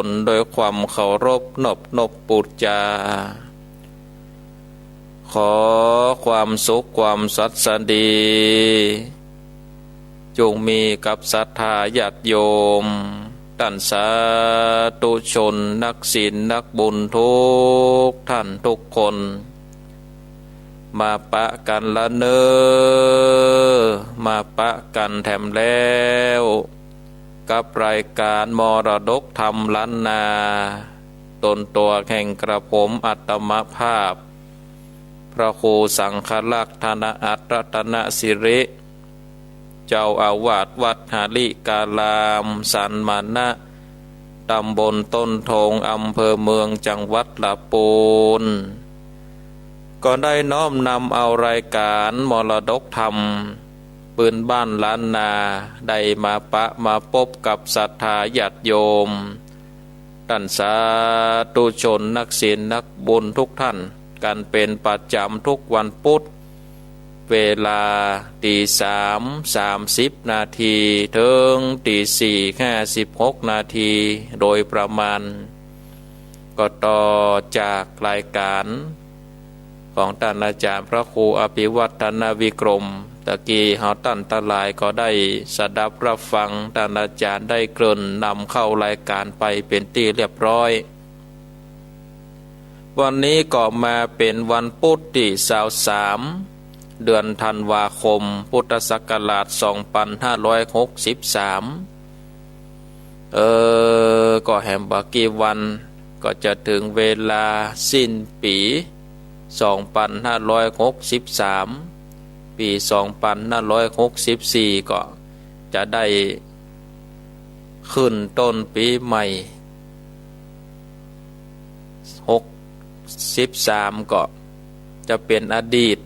นโดยความเคารพนบปุจจาขอความสุขความสัสดีจงมีกับศรัทธาญาติโยมท่านสาธุชนนักศีลนักบุญทุกท่านทุกคนมาปะกันละเนอมาปะกันแถมแล้วกับรายการมรดกธรรมล้านนาตนตัวแห่งกระผมอัตมภาพพระครูสังฆลักษณอัตรัตนสิริเจ้าอาวาสวัดหาลิกาลามสันมานะตำบลต้นทงอำเภอเมืองจังหวัดลำพูนก็ได้น้อมนำเอารายการมรดกธรรมปืนบ้านล้านนาได้มาปะมาพบกับศรัทธาญาติโยมท่านสาธุชนนักศีลนักบุญทุกท่านกันเป็นประจำทุกวันพุธเวลา3:30 นาทีถึง4:56 นาทีโดยประมาณก็ต่อจากรายการของท่านอาจารย์พระครูอภิวัฒนวิกรมตะกี้เฮาตั้นตะหลายก็ได้สดับรับฟังท่านอาจารย์ได้เกริ่นนำเข้ารายการไปเป็นที่เรียบร้อยวันนี้ก็มาเป็นวันพุธที่23เดือนธันวาคมพุทธศักราช2563ก็แหมบกี่วันก็จะถึงเวลาสิ้นปี2563ปี2564ก็จะได้ขึ้นต้นปีใหม่63ก็จะเป็นอดีต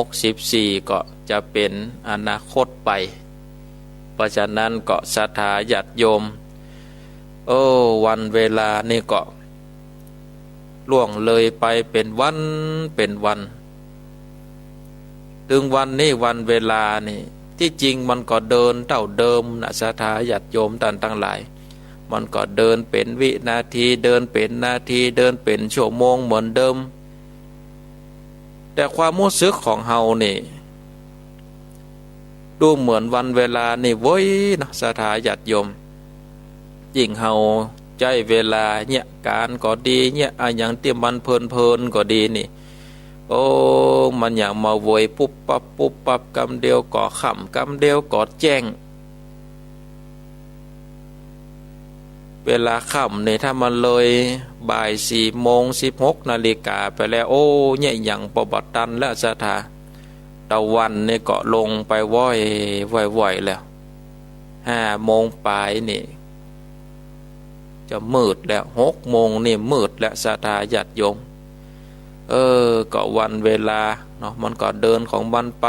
64ก็จะเป็นอนาคตไปเพราะฉะนั้นก็ศรัทธาญาติโยมวันเวลานี่ก็ล่วงเลยไปเป็นวันถึงวันนี้วันเวลานี่ที่จริงมันก็เดินเท่าเดิมนะศรัทธาญาติโยมท่านทั้งหลายมันก็เดินเป็นวินาทีเดินเป็นนาทีเดินเป็นชั่วโมงเหมือนเดิมแต่ความรู้สึกของเฮานี่ดูเหมือนวันเวลานี่เว้ยนะศรัทธาญาติโยมยิ่งเฮาใจเวลาเนี่ยการก็ดีเนี่ยอย่างที่มันเพลินก็ดีนี่มันอย่างมาโวยปุ๊บปั๊บกำเดียวก็ค่ำกำเดียวก็แจ้งเวลาค่ำเนี่ยถ้ามันเลยบ่าย4:16 นาฬิกาไปแล้วเนี่ยอย่างปบัดตันแล้วศรัทธาตะวันเนี่ยก็ลงไปว่อยแล้ว5 โมงปลายนี่จะมืดแล้ว6 โมงนี่มืดแล้วศรัทธาญาติโยมก็วันเวลาเนาะมันก็เดินของมันไป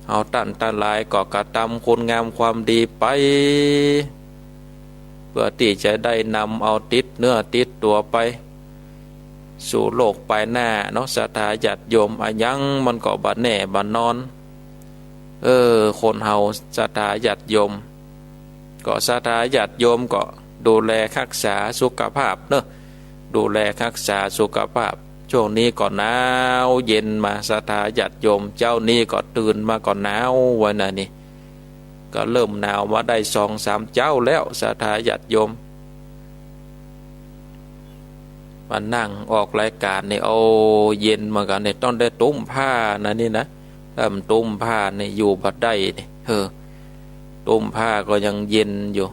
เอาตั้นตะหลายก็กระทำคุณงามความดีไปเพื่อที่จะได้นำเอาติดเนื้อติดตัวไปสู่โลกไปหน้าเนาะศรัทธาญาติโยมยังมันก็บัดแน่บัดนอนคนเฮาศรัทธาญาติโยมก็ศรัทธาญาติโยมก็ดูแลรักษาสุขภาพเนอะดูแลรักษาสุขภาพช่วงนี้ก็หนาวเย็นมาศรัทธาญาติโยมเจ้านี้ก็ตื่นมาก็หนาววันน่ะนี่ก็เริ่มหนาวมาได้2-3 เจ้าแล้วศรัทธาญาติโยมมานั่งออกรายการนี่เย็นมากันเนี่ยต้องได้ตุ้มผ้านะนี่นะถ้ามันตุ้มผ้านี่อยู่บัดได้นี่ตุ้มผ้าก็ยังเย็นอยู่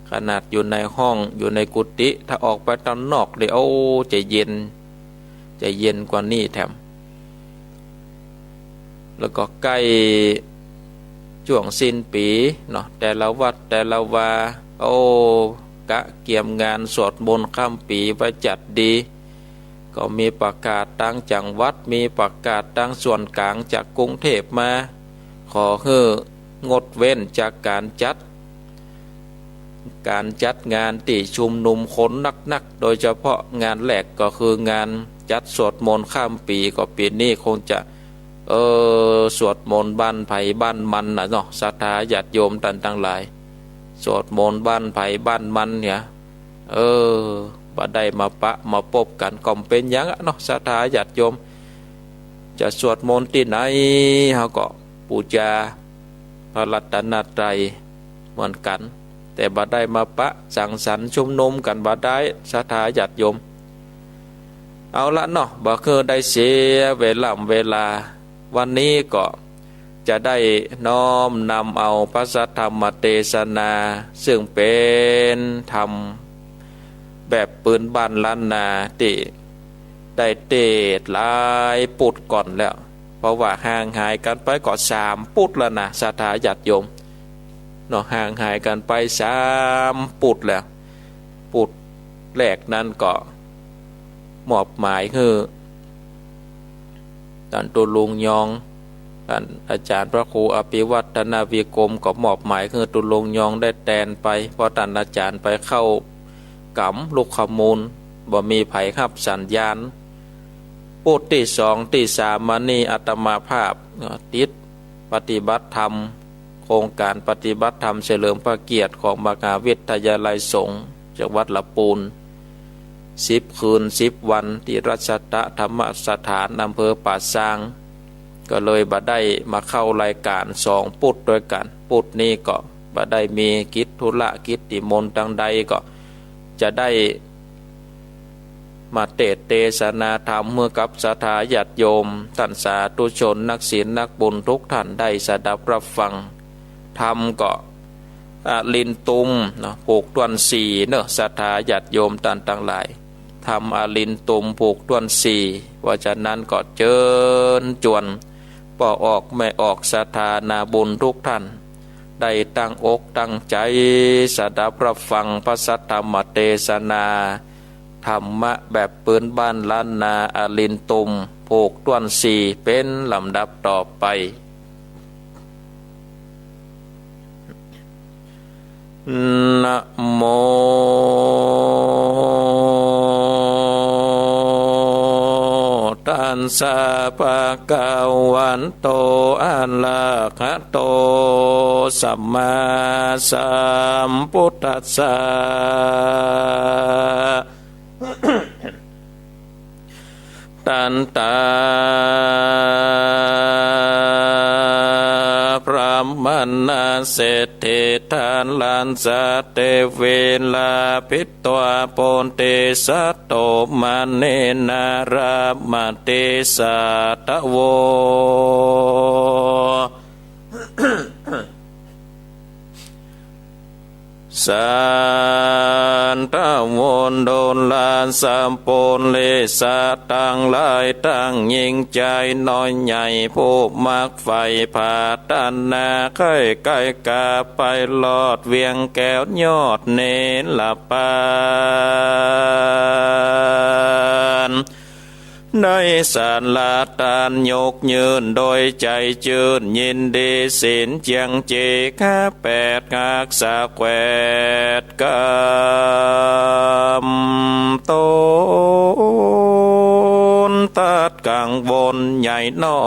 ขนาดอยู่ในห้องอยู่ในกุฏิถ้าออกไปตอนนอกเลยจะเย็นกว่านี้แถมแล้วก็ใกล้ช่วงสิ้นปีเนาะแต่ละวัดแต่ละวากะเกี่ยมงานสวดมนต์ข้ามปีไว้จัดดีก็มีประกาศตั้งจังหวัดมีประกาศตั้งส่วนกลางจากกรุงเทพมาขอให้งดเว้นจากการจัดงานที่ชุมนุมคนนักโดยเฉพาะงานแรกก็คืองานจัดสวดมนต์ข้ามปีก็ปีนี้คงจะสวดมนต์บ้านไผ่บ้านมันนะเนาะศรัทธาญาติโยมท่านทั้งหลาย สวดมนต์บ้านไผ่บ้านมันเนี่ยบ่ได้มาปะมาพบกันก็เป็นอย่างเนาะศรัทธาญาติโยมจะสวดมนต์ที่ไหนเฮาก็บูชาพระรัตนตรัยเหมือนกันแต่บ่ได้มาปะสังสรรค์ชุมนุมกันบ่ได้ศรัทธาญาติโยมเอาละเนาะบ่คือได้เสียเวลาวันนี้ก็จะได้น้อมนำเอาพระสัทธรรมเทศนาซึ่งเป็นธรรมแบบปืนบ้านล้านนาที่ได้เทศหลายปุดก่อนแล้วเพราะว่าห่างหายกันไปก็3 ปุดแล้วนะศรัทธาญาติโยมเนาะห่างหายกันไป3 ปุดแล้วปุดแรกนั้นก็มอบหมายคือท่านตุลุงยองท่านอาจารย์พระครูอภิวัฒนาวิกรมก็มอบหมายคือตุลุงยองได้แทนไปเพราะท่านอาจารย์ไปเข้ากำลูกขมูลบ่มีไผครับสัญญาณปุดที่2ที่3มานี่อาตมาภาพติดปฏิบัติธรรมโครงการปฏิบัติธรรมเฉลิมพระเกียรติของมหาวิทยาลัยสงฆ์จังหวัดลำพูน10 คืน 10 วันที่รัชตะธรรมสถานอำเภอป่าซางก็เลยบ่ได้มาเข้ารายการ2 ปุดด้วยกันปุดนี้ก็บ่ได้มีกิจธุระกิจนิมนต์ดังใดก็จะได้มาเทศนาธรรมเมื่อกับศรัทธาญาติโยมท่านสาธุชนนักศีลนักบุญทุกท่านได้สดับรับฟังธรรมก็ลินตุมเนาะผูกต้วน4เนาะศรัทธาญาติโยมท่านทั้งหลายทำอาลินตุมผูกต้วน4ว่าฉะนั้นก็เจิญจวนป่อออกไม่ออกศรัทธานาบุญทุกท่านได้ตั้งอกตั้งใจสดับรับฟังพระสัทธรรมเทศนาธรรมะแบบปืนบ้านล้านนาอาลินตุมผูกต้วน4เป็นลำดับต่อไปนะโมตัสสะภะคะวันโตอะระหะโตสัมมาสัมพุทธัสสะตันตาพระมนาเศรษฐิทานลันสะเตเวลาพิตวาโปนเตสัตโตมาเนนารามาเตสัตโวสันตะวนโดนลานสัมปนเลสะตั้งหลายตั้งยิ่งใจน้อยใหญ่ผู้มักไฟผ่าตันนาไข่ไก่กาไปลอดเวียงแก้วยอดเนรละปานได้สารลาตานยกยืนโดยใจจืนยินดีสินเจียงเจข้า8 กากสาแควดกำต้นตัดกังวลใหญ่น้อ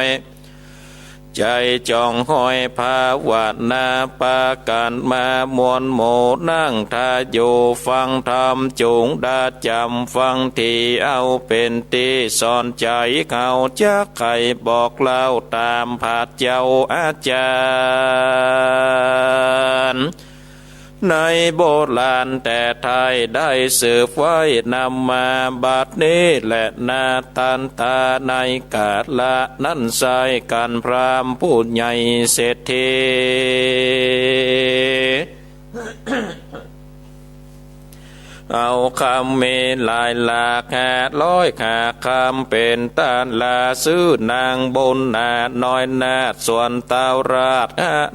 ยใจจองห้อยภาวนาปาการมามวลโมนั่งทาอยู่ฟังธรรมจุงดาจำฟังที่เอาเป็นที่สอนใจเขาจะใครบอกเล่าตามผาดเจ้าอาจารย์ในโบราณแต่ไทยได้สืบไว้นำมาบัดนี้และนาตันตาในกาลละนั้นใส่กันพรามผู้ใหญ่เศรษฐีเอาคำเมลายหลาก500 ขาคำเป็นตาลาซื้อนางบนนาน้อยนาส่วนเตาราด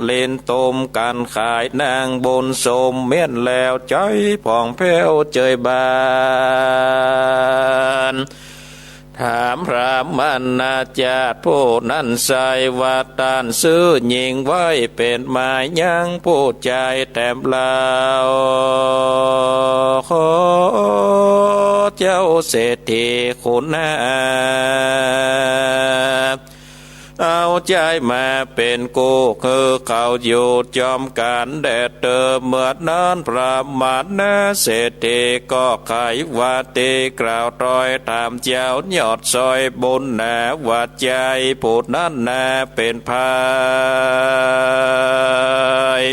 เล่นตมกันขายนางบนสมเมียนแล้วใจผ่องแผ้วเจยบานถามพระมนาจารย์ผู้นั้นใส่ว่าตานซื้อหญิงไว้เป็นหมายยังผู้ใจแต้มลาวขอเจ้าเศรษฐีคุณนา เอาใจมาเป็นกูคือเขาอยู่จอมการแดดเตอเมื่อนั้นพระมาทนาเศรษฐีก็ไขว่าตีกล่าวต้อยถามเจ้ายอดซอยบุญนาว่าใจผู้นั้นนาเป็นพาย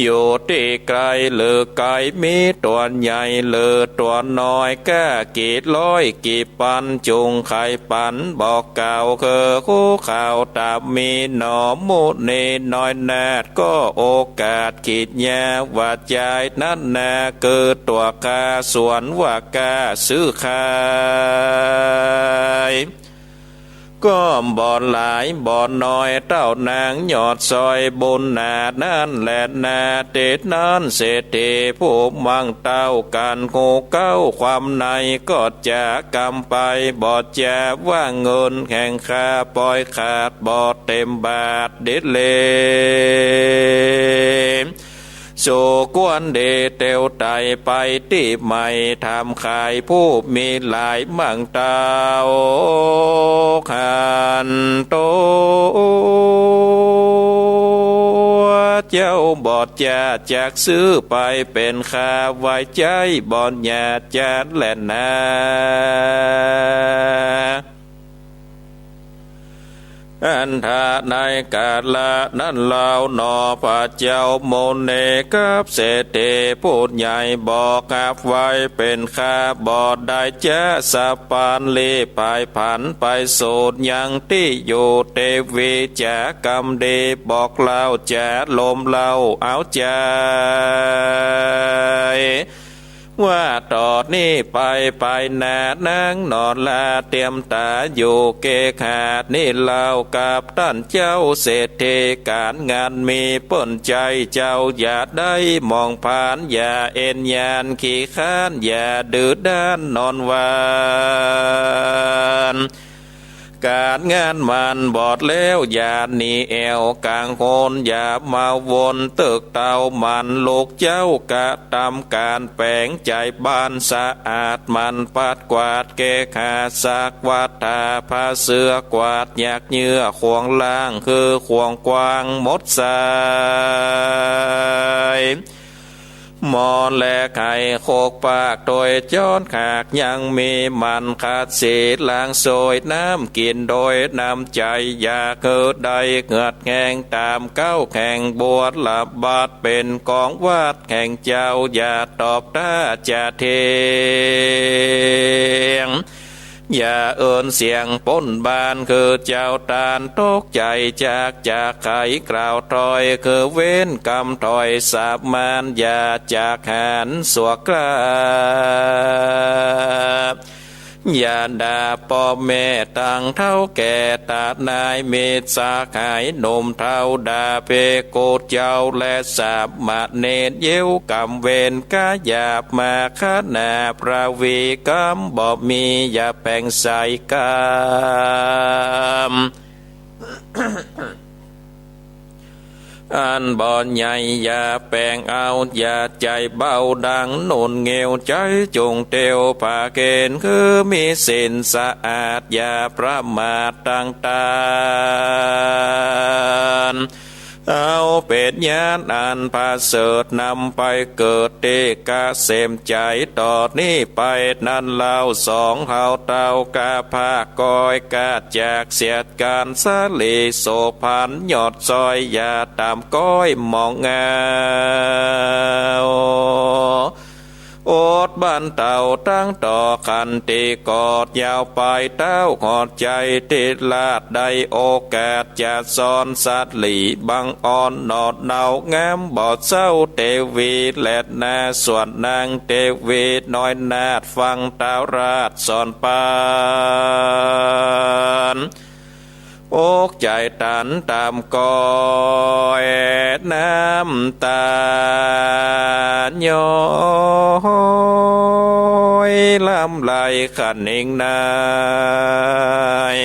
อยู่ที่ไกลหรือไกลมีตัวใหญ่หรือตัวน้อยแก้กีดร้อยกี่ปันจุงไข่ปันบอกเก่าคือคู่ข่าวตามีหนอมุนีน้อยนาดก็โอกาสขีดแย่ว่าใจนั้นนาเกิดตัวกาส่วนว่ากาซื้อขายก็บ่อนหลายบ่อนน้อยเต้านางยอดซอยบุญนานั่นแหละนาเตดนั้นเศรษฐีผู้มั่งเต้ากันโกเก้าความในก็จะกำไปบ่จะว่าเงินแข่งค่าปล่อยขาดบ่เต็มบาทเด็ดเลโสกวนเดเตวไตไปที่ใหม่ทำขายผู้มีหลายมั่งเต้าขันโตเจ้าบอดจะจากซื้อไปเป็นค่าไว้ใจบอนญาจัดแลนาอันทาในกาลานั้นเล่าหนอพระเจ้าโมเนกับเศรษฐีพูดใหญ่บอกกับไว้เป็นข้าบอดได้จะสะปานลีภายผันไปโสดยังที่อยู่เทวีจะกำดีบอกเล่าจะลมเล่าเอาใจว่าต่อนี้ไปนานั่งนอนลาเตรียมตาอยู่เกขาดนี่เล่ากับท่านเจ้าเศรษฐีการงานมีป้นใจเจ้าอย่าได้มองผ่านอย่าเอ็นยานขี้ค้านอย่าดื้อด้านนอนวานการงานมันบอดแล้วอย่าหนีแอวกลางโคนอย่ามาวนตึกเตามันลูกเจ้ากะทำการแปลงใจบ้านสะอาดมันปัดกวาดเกขาสักวัดตาผ้าเสื้อกวาดอยากเนื้อขวงล่างคือขวงกว้างมดสายมอนและไข่โคกปากโดยจ้อนขากยังมีมันขาดเศษล้างโซยน้ำกินโดยน้ำใจอย่าเกิดใดเงือดแข่งตามเก้าแข่งบวชลับบาดเป็นกองวาดแข่งเจ้าอย่าตอบท่าจะเทียงอย่าเอินเสียงป้นบานคือเจ้าตาลตกใจจากไขกล่าวถอยคือเว้นกรรมถอยสาบมานอย่าจากหันสวกกลาอย่าด่าพ่อแม่ต่างเท่าแก่ตานายเมตสาขายหนุ่มเท่าด่าเพโกดเจ้าและสาบมาเนตเยวกำเวนกาหยาบมาคานาประวีกำบ่มีอย่าแป่งใส่กามอันบ่อนใหญ่อย่าแปลงเอาอย่าใจเบาดังโน่นเงียวใจจงเตียวผาเกณฑ์คือมีสินสะอาดอย่าประมาทต่างเอาเป็ดญาณอันพาเสดนำไปเกิดเตกะเสมใจต่อนี้ไปนั่นเล่าสองเฮาเต้ากาภาคกอยกาจากเสียดการสาลีโสพันยอดซอยอย่าตามก้อยมองเงาโอดบ้านเต่าตั้งต่อขันตีกอดยาวไปเต้าขอดใจติดลาดได้โอกาสจะสอนสัตว์หลีบังอ่อนนอดเนางามบอดเศร้าเทวีแลดนาส่วนนางเทวีน้อยนาดฟังเต้าราชสอนปานอกใจตันตามกอยน้ำตาย้อยลำไหลขันเองนาย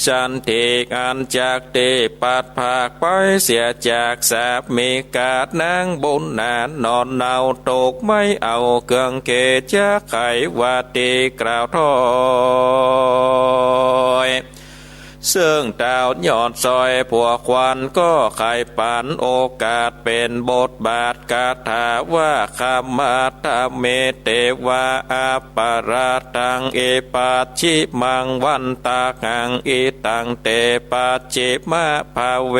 ฉันเทกอันจากเตปัดภาคไปเสียจากแสบมีกาดนางบุญนานนอนเนาตกไม่เอาเกืองเกจะไขว่าตีกล่าวถอย ซึ่งดาวยอดซอยผัวควันก็ไขปันโอกาสเป็นบทบาทกาถาว่าคำมาตเมเตวาอาปาราตังเอปัจฉิมังวันตาหังอิตังเตปัจฉิมะภาเว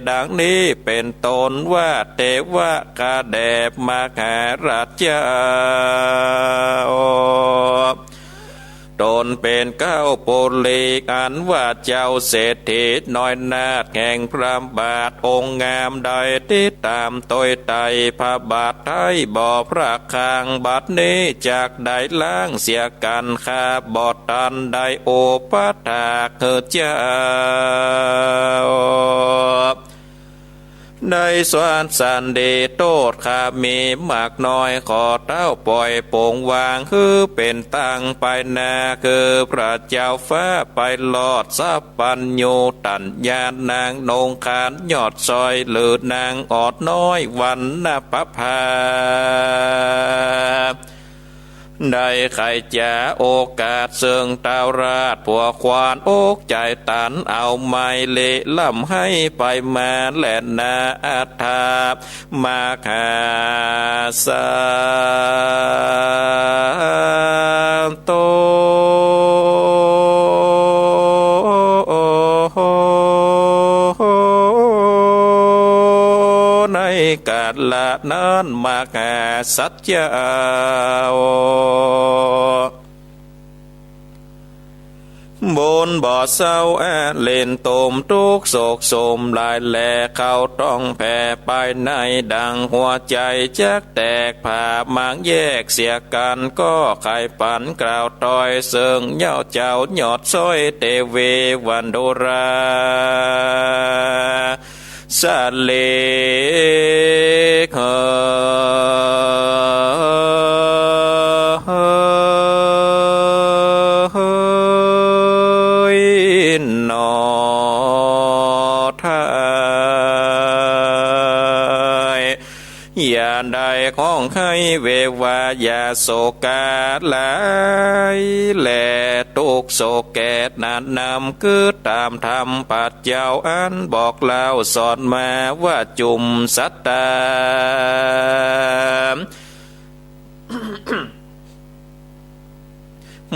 ดังนี้เป็นตนว่าเทวะกาแดบมหาราชเจ้าตนเป็นเก้าปุลิกอันว่าเจ้าเศรษฐีน้อยนาถแห่งพระบาทองค์งามใดที่ตามต้อยไตพระบาทไทยบ่อพระคางบัดนี้จากได้ล้างเสียกันคาบอดตันได้โอปัฏฐาเกิดเจ้าในสวนสันเดโตดข้ามีมากน้อยขอเต้าปล่อยโป่งวางคือเป็นตั้งไปนาคือพระเจ้าฟ้าไปลอดสัพปัญโยตัญญานางนงคานยอดซอยหรือนางออดน้อยวันนปภาได้ใครจะโอกาสเสื่องตาวราชผัวควานอกใจตันเอาไม้เละล่ำให้ไปมาแหลนนาอัฏฐามาคาสาโตในกาลนั้นมาคาสัจจาบนบ่อเศร้าเล่นตมทุกโศกโสมลายแหลเขาต้องแผ่ไปในดังหัวใจจักแตกผ่ามางแยกเสียกันก็ไข่ปันกล่าวต้อยเสิงเย้าเจ้าหยอดซ้อยเตเววันโดราสะเลกนอทายอย่าได้ของให้เววาอย่าโศกาหลายแลตุกโศกแกดนานนำคือตามธรรมปัจเจ้าอันบอกเล่าสอนมาว่าจุมสัตตา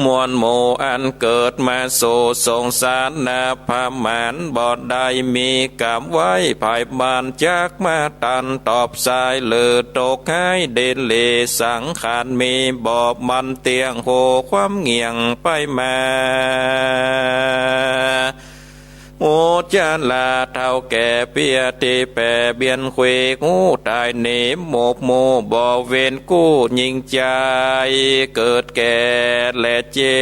มวลโมอันเกิดมาโศสงสารนาพามานบอดได้มีกรรมไว้ภายมานจากมาตันตอบสายเลือตกให้เด่นเลสังขารมีบอบมันเตียงโหความเงียงไปมาโอจานลาเท่าแก่เปียตีแปรเบียนเควงูตายหนีโมกโมบ่เวนกู้ยิงใจเกิดแก่และเจ็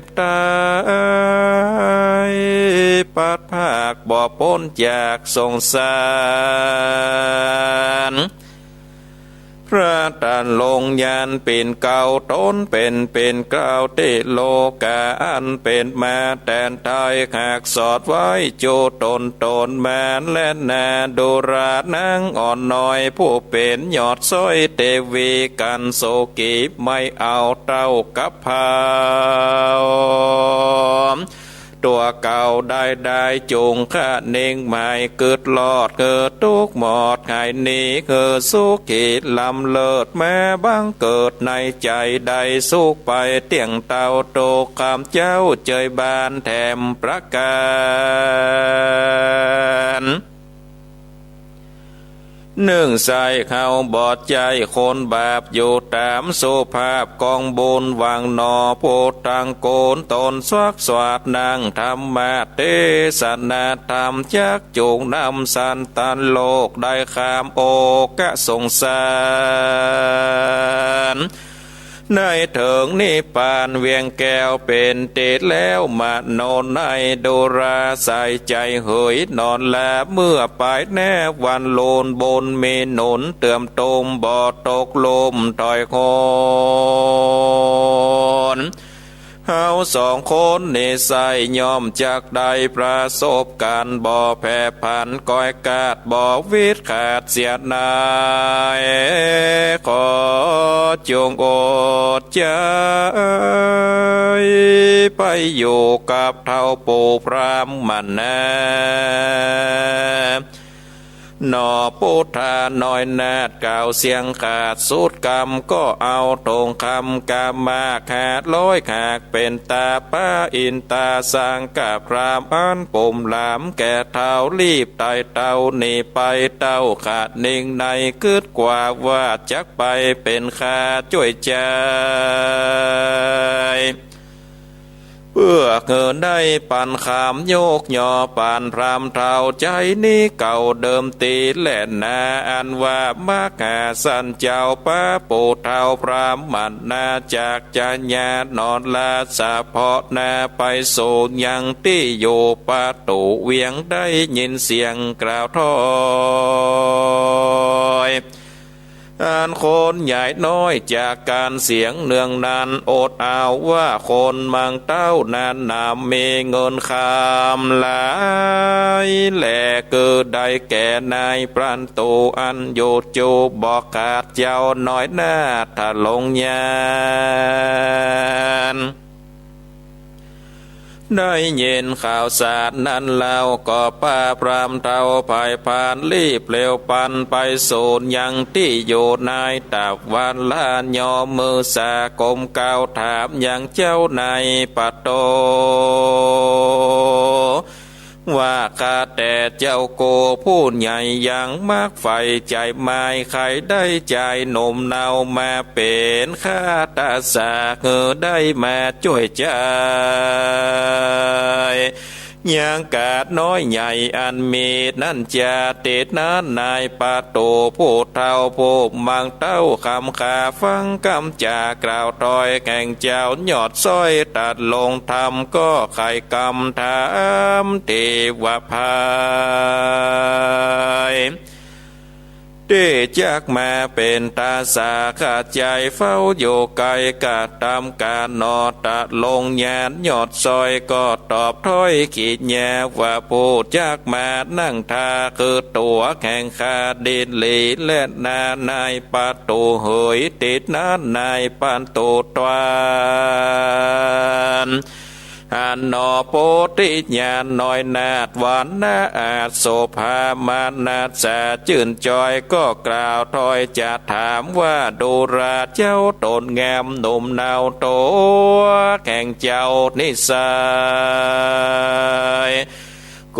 บตายปัดภาคบ่พ้นจากสงสารพระตันลงยานเป็นเก่าต้นเป็นเก่าเตโลกาอันเป็นมาแต่นไทยหากสอดไว้โจตนแมนและนาดูรานังอ่อนน้อยผู้เป็นยอดซ้อยเตวีกันโศกีไม่เอาเต้ากับพาวตัวเก่าได้จุงข้าเน่งหมายเกิดหลอดเกิดทุกหมอดหายนี้เกิดสุขีลำเลิศแม้บังเกิดในใจใดสุขไปเตียงเต่าโตคำเจ้าเจยบานแถมประการหนึ่งใส่เข้าบอดใจคนบาปอยู่ตามสุภาพกองบุญวางนอโพตังโกนตนสวักสวัดนางธรรมาเตสนาธรรมจักจูงนำสันตันโลกได้ขามโอกะสงสารในเถิงนิพพานเวียงแก้วเป็นเตดแล้วมาโนนในดูราใส่ใจเหยนอนแลเมื่อไปแน่วันโลนบนเมหนุนเติมตมบ่อตกลมถอยโคน เฮาสองคนนี่ใส่ยอมจากได้ประสบการณ์บ่แผ่พันก้อยกาดบ่วิดขาดเสียนายขอจงอดใจไปอยู่กับเท่าปู่พรามมันนะนอพุทธาน้อยนาดกล่าวเสียงขาดสุดกรรมก็เอาตรงคำกามาขาดร้อยขากเป็นตาป้าอินตาสร้างกับพรามอันปุ่มหลามแก่เท้ารีบไต่เต้าหนีไปเต้าขาดนิ่งในคืดกว่าว่าจักไปเป็นข้าช่วยใจเพื่อเงินได้ปันขามโยกย่อปานพรามเท่าใจนี้เก่าเดิมตีแล่นนาอันว่ามากาสันเจ้าป้าปูเท่าพรามมันนาจากจัญญานอนลาสะเพาะนาไปสู่ยังที่อยู่ประตูเวียงได้ยินเสียงกล่าวถอยอันคนใหญ่น้อยจากการเสียงเนืองนานอดเอาว่าคนมังเต้านานนามมีเงินคำหลายแหล่เกิดได้แก่นายปรันตูอันโยจูบอกขาดเจ้าน้อยหน้าถ้าลงยานได้ยินข่าวสารนั้นแล้วก็ป้าพรามเท่าภายผ่านรีบเร็วปันไปสูนยังที่อยู่นายตับวันลานยอมือสากมเก่าถามยังเจ้านายปัตโตว่าข้าแต่เจ้าโกผู้ใหญ่ยังมากไฟใจไม้ใครได้ใจหนุ่มเนามาเป็นข้าตาสาได้มาช่วยใจยังกาดน้อยใหญ่อันมีนั่นจะติดนั้นนายปาโตผู้เท่าผู้มังเต้าคำขาฟังคำจากล่าวต้อยแข่งเจ้าหยอดซ้อยตัดลงทำก็ไข่กำถามเทวภายได้จากมาเป็นตาสาขาดใจเฝ้าอยู่ไกลกาตามการนอตะลงยานยอดซอยก็ตอบถ้อยขีดแย่ว่าผู้จากมานั่งทาคือตัวแข่งขาดินลีและนานายปาตูเหยติดนั้นนายปานตูตวานอันนอโปติญาณน้อยนาดหวานนาอาจโสภามานาดแสจื่นจอยก็กล่าวถอยจะถามว่าดูราเจ้าตนงามหนุ่มนาวโตแข่งเจ้านิสัย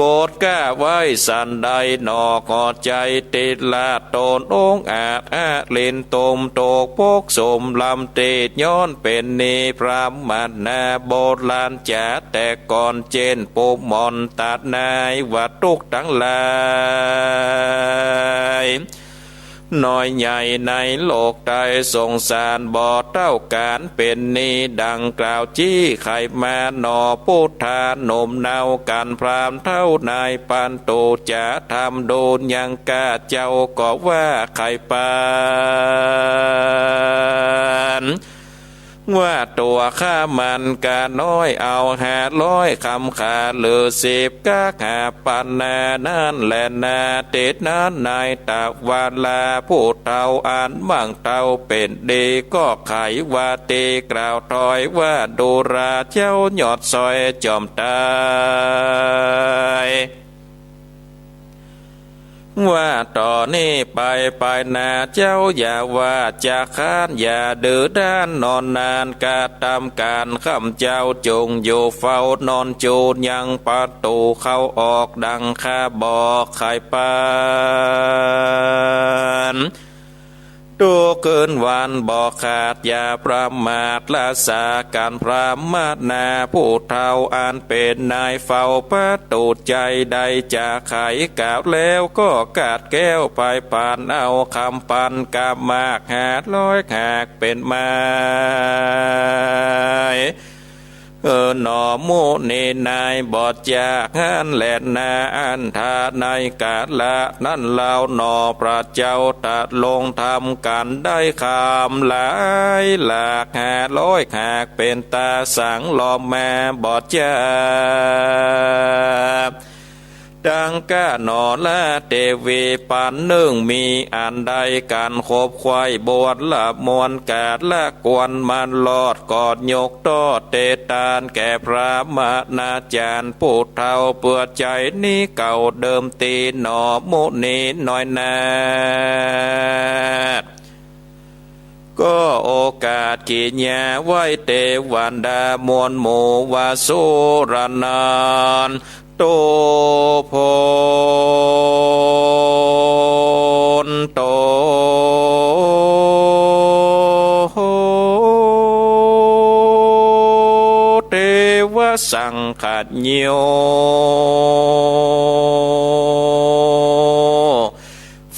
โกรธก้าไว้สันใดนอกอดใจติดลาดโตนองอาจเล่นตมโตกพกสมลำติดย้อนเป็นนีพรามมันนาโบราณจ๋าแต่ก่อนเจนปูมอนตัดนายวัดทุกทั้งหลายน้อยใหญ่ในโลกใดสงสารบ่อเต้าการเป็นนี้ดังกล่าวจี้ไขมาหนอพุทธาหนุ่มเนากันพรามเท่านายปันตูจะทำโดนยังกาเจ้าก็ว่าไขปานว่าตัวข้ามันกาน้อยเอา500คำขาเหลือ10กาขาปันนานั่นแหละนาเตดนั้นนายตากวาลาผู้เท่าอันมั่งเท่าเป็นดีก็ไขว่าตีกล่าวถอยว่าดูราเจ้าหยอดซอยจอมตายว่าต่อนี้ไปนาเจ้าอย่าว่าจะค้านอย่าดื้อด้านนอนนานกาตามการข้าเจ้าจงอยู่เฝ้านอนจูนยังประตูเข้าออกดังข้าบอกไขปานตัวเกินวันบอกขาดอย่าประมาทละสาการพระมาทนาผู้เท่าอันเป็นนายเฝ้าประตูใจใดจะไขกล่าวแล้วก็กาดแก้วไปปานเอาคำปันกามาก500หากเป็นไม้ หนอมุนีนายบอดจากงานแหลนนาอันทาในกาละนั่นเล่าหนอพระเจ้าตัดลงทำกันได้คำหลายหลาก500หากเป็นตาสังลอมแม่บอดจากดังก้าหนอละเทวีปันหนึ่งมีอันใดการขบควายบวชละมวลกาดละกวนมันลอดกอดยกตอดเตตานแก่พระมานาจารย์ผู้เท่าเปื่อใจนี้เก่าเดิมตีหนอมุนีน้อยนาก็โอกาสกิญญาไว้เตวันดามวลหมู่วาสุรนานโตโพนโตเทวสังขโย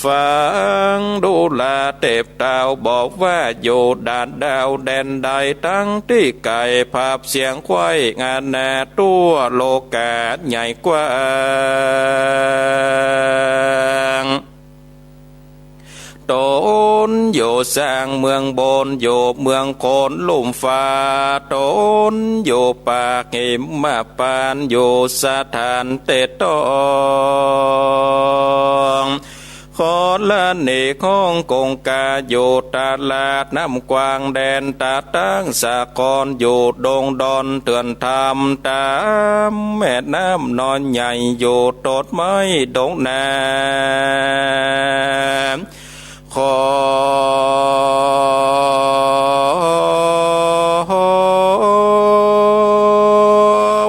ฟังดูแลเทพดาวบอกว่าอยู่ด่านดาวแดนใดทั้งที่ไก่ภาพเสียงควายงานแน่ตัวโลกาใหญ่กว้างตนอยู่สร้างเมืองบนอยู่เมืองโคนลุ่มฟ้าตนอยู่ปากหิมมาปานอยู่สถานเตตองขอละเนข้องกงกาอยู่ตลาดน้ำกวางแดนตาตั้งสากรอยู่ดงดอนเตือนธรรมตามแม่น้ำนอนใหญ่อยู่ตดไม้ดงนาขอ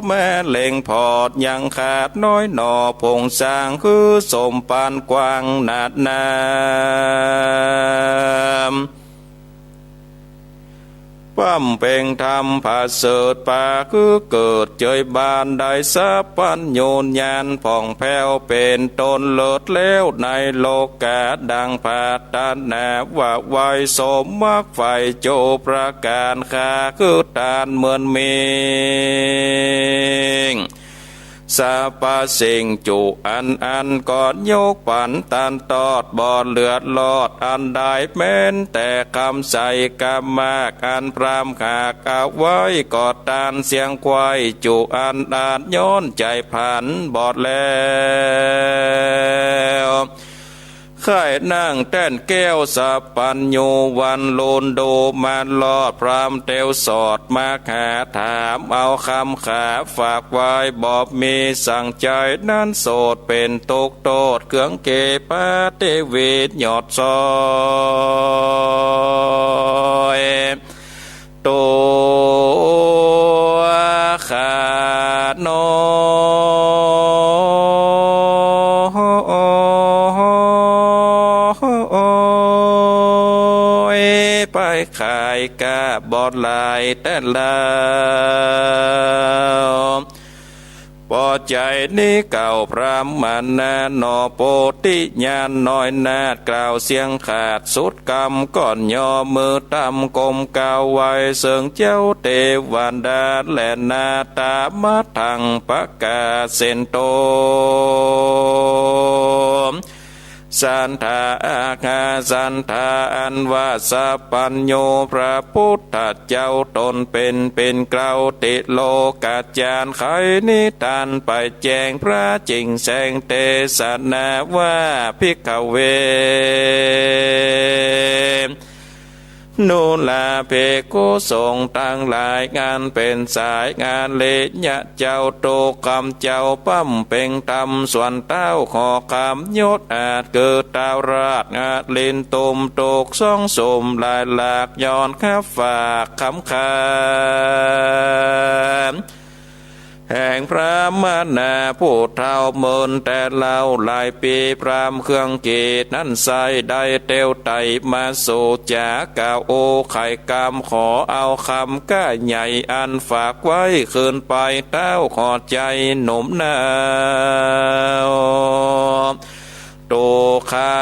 แม่เล่งพอดยังขาดน้อยหนอพงสร้างคือสมปานกว้างนาดน้ำปั้มเป่งทำผาเสดป่าคือเกิดเจยบานได้สัพพัญโยนยานผ่องแผ้วเป็นตนเลิศแล้วในโลกาดังผาตานนาว่าไวสมมักไฟโจประการคาคือตานเหมือนเมงสาปาสิงจุอันก่อนยกปันตันตอดบอดเลือดลอดอันได้แม้นแต่คำใส่กำมากอันพรามขากเอาไว้กอดตานเสียงควายจุอันอาจย้อนใจผันบอดแล้วข่ายนั่งแต้นแก้วสัพปัญโยวันโลนโดมาลอดพรามเตวสอดมาหาถามเอาคำขาฝากไว้บอบมีสั่งใจนั้นโสดเป็นตกโตดเครื่องเกปาเตวิดหยอดซอยตัวขาดนอไปขายกาบอดลายแต่แล้วพอใจนี้เก่าพระมันนาหนอโปติญาณน้อยนาดกล่าวเสียงขาดสุดกรรมก่อนย่อมือตำกลมกาวไว้เสิงเจ้าเทวันดาและนาตามาทังปะกาเซนโตสันทาอาคาสันทาอันว่าสัพพัญโยพระพุทธเจ้าตนเป็นเกล้าติโลกาจารย์ไขนิทานไปแจงพระจริงแสงเตสนาว่าภิกขเวนูลาเพกุสงตั้งหลายงานเป็นสายงานเลญะเจ้าโตคำเจ้าปั้มเป่งตำส่วนเต้าขอคำยศอาจเกิดตาวราชอาจลินตุมตกซ่องสมลายหลากย้อนข้าฝากคำคานแห่งพระมานาผู้เท่าเมินแต่เล่าหลายปีพรามเครื่องกีดนั้นใส่ได้เตียวไตมาสู่จาก่าวโอไข่กำขอเอาคำก้าใหญ่อันฝากไว้คืนไปเต้าขอใจหนุ่มนาวโตขา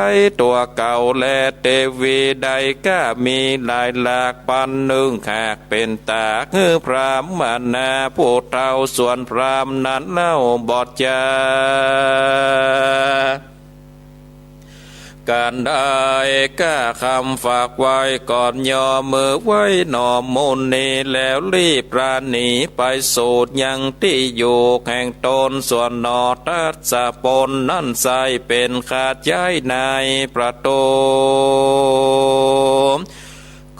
ย ตัวเก่าและเทวีใดก็มีหลายหลากปันหนึ่งหากเป็นตาคือพรามมานาผู้เท่าส่วนพรามนั้นเล่าบอดจาการได้ก้าคำฝากไว้ก่อนย่อมือไว้หนอมุนนี้แล้วรีบรานีไปสูดยังที่อยู่แห่งตนส่วนนอทัศสะปนนั่นใสเป็นขาดย้ายในประตู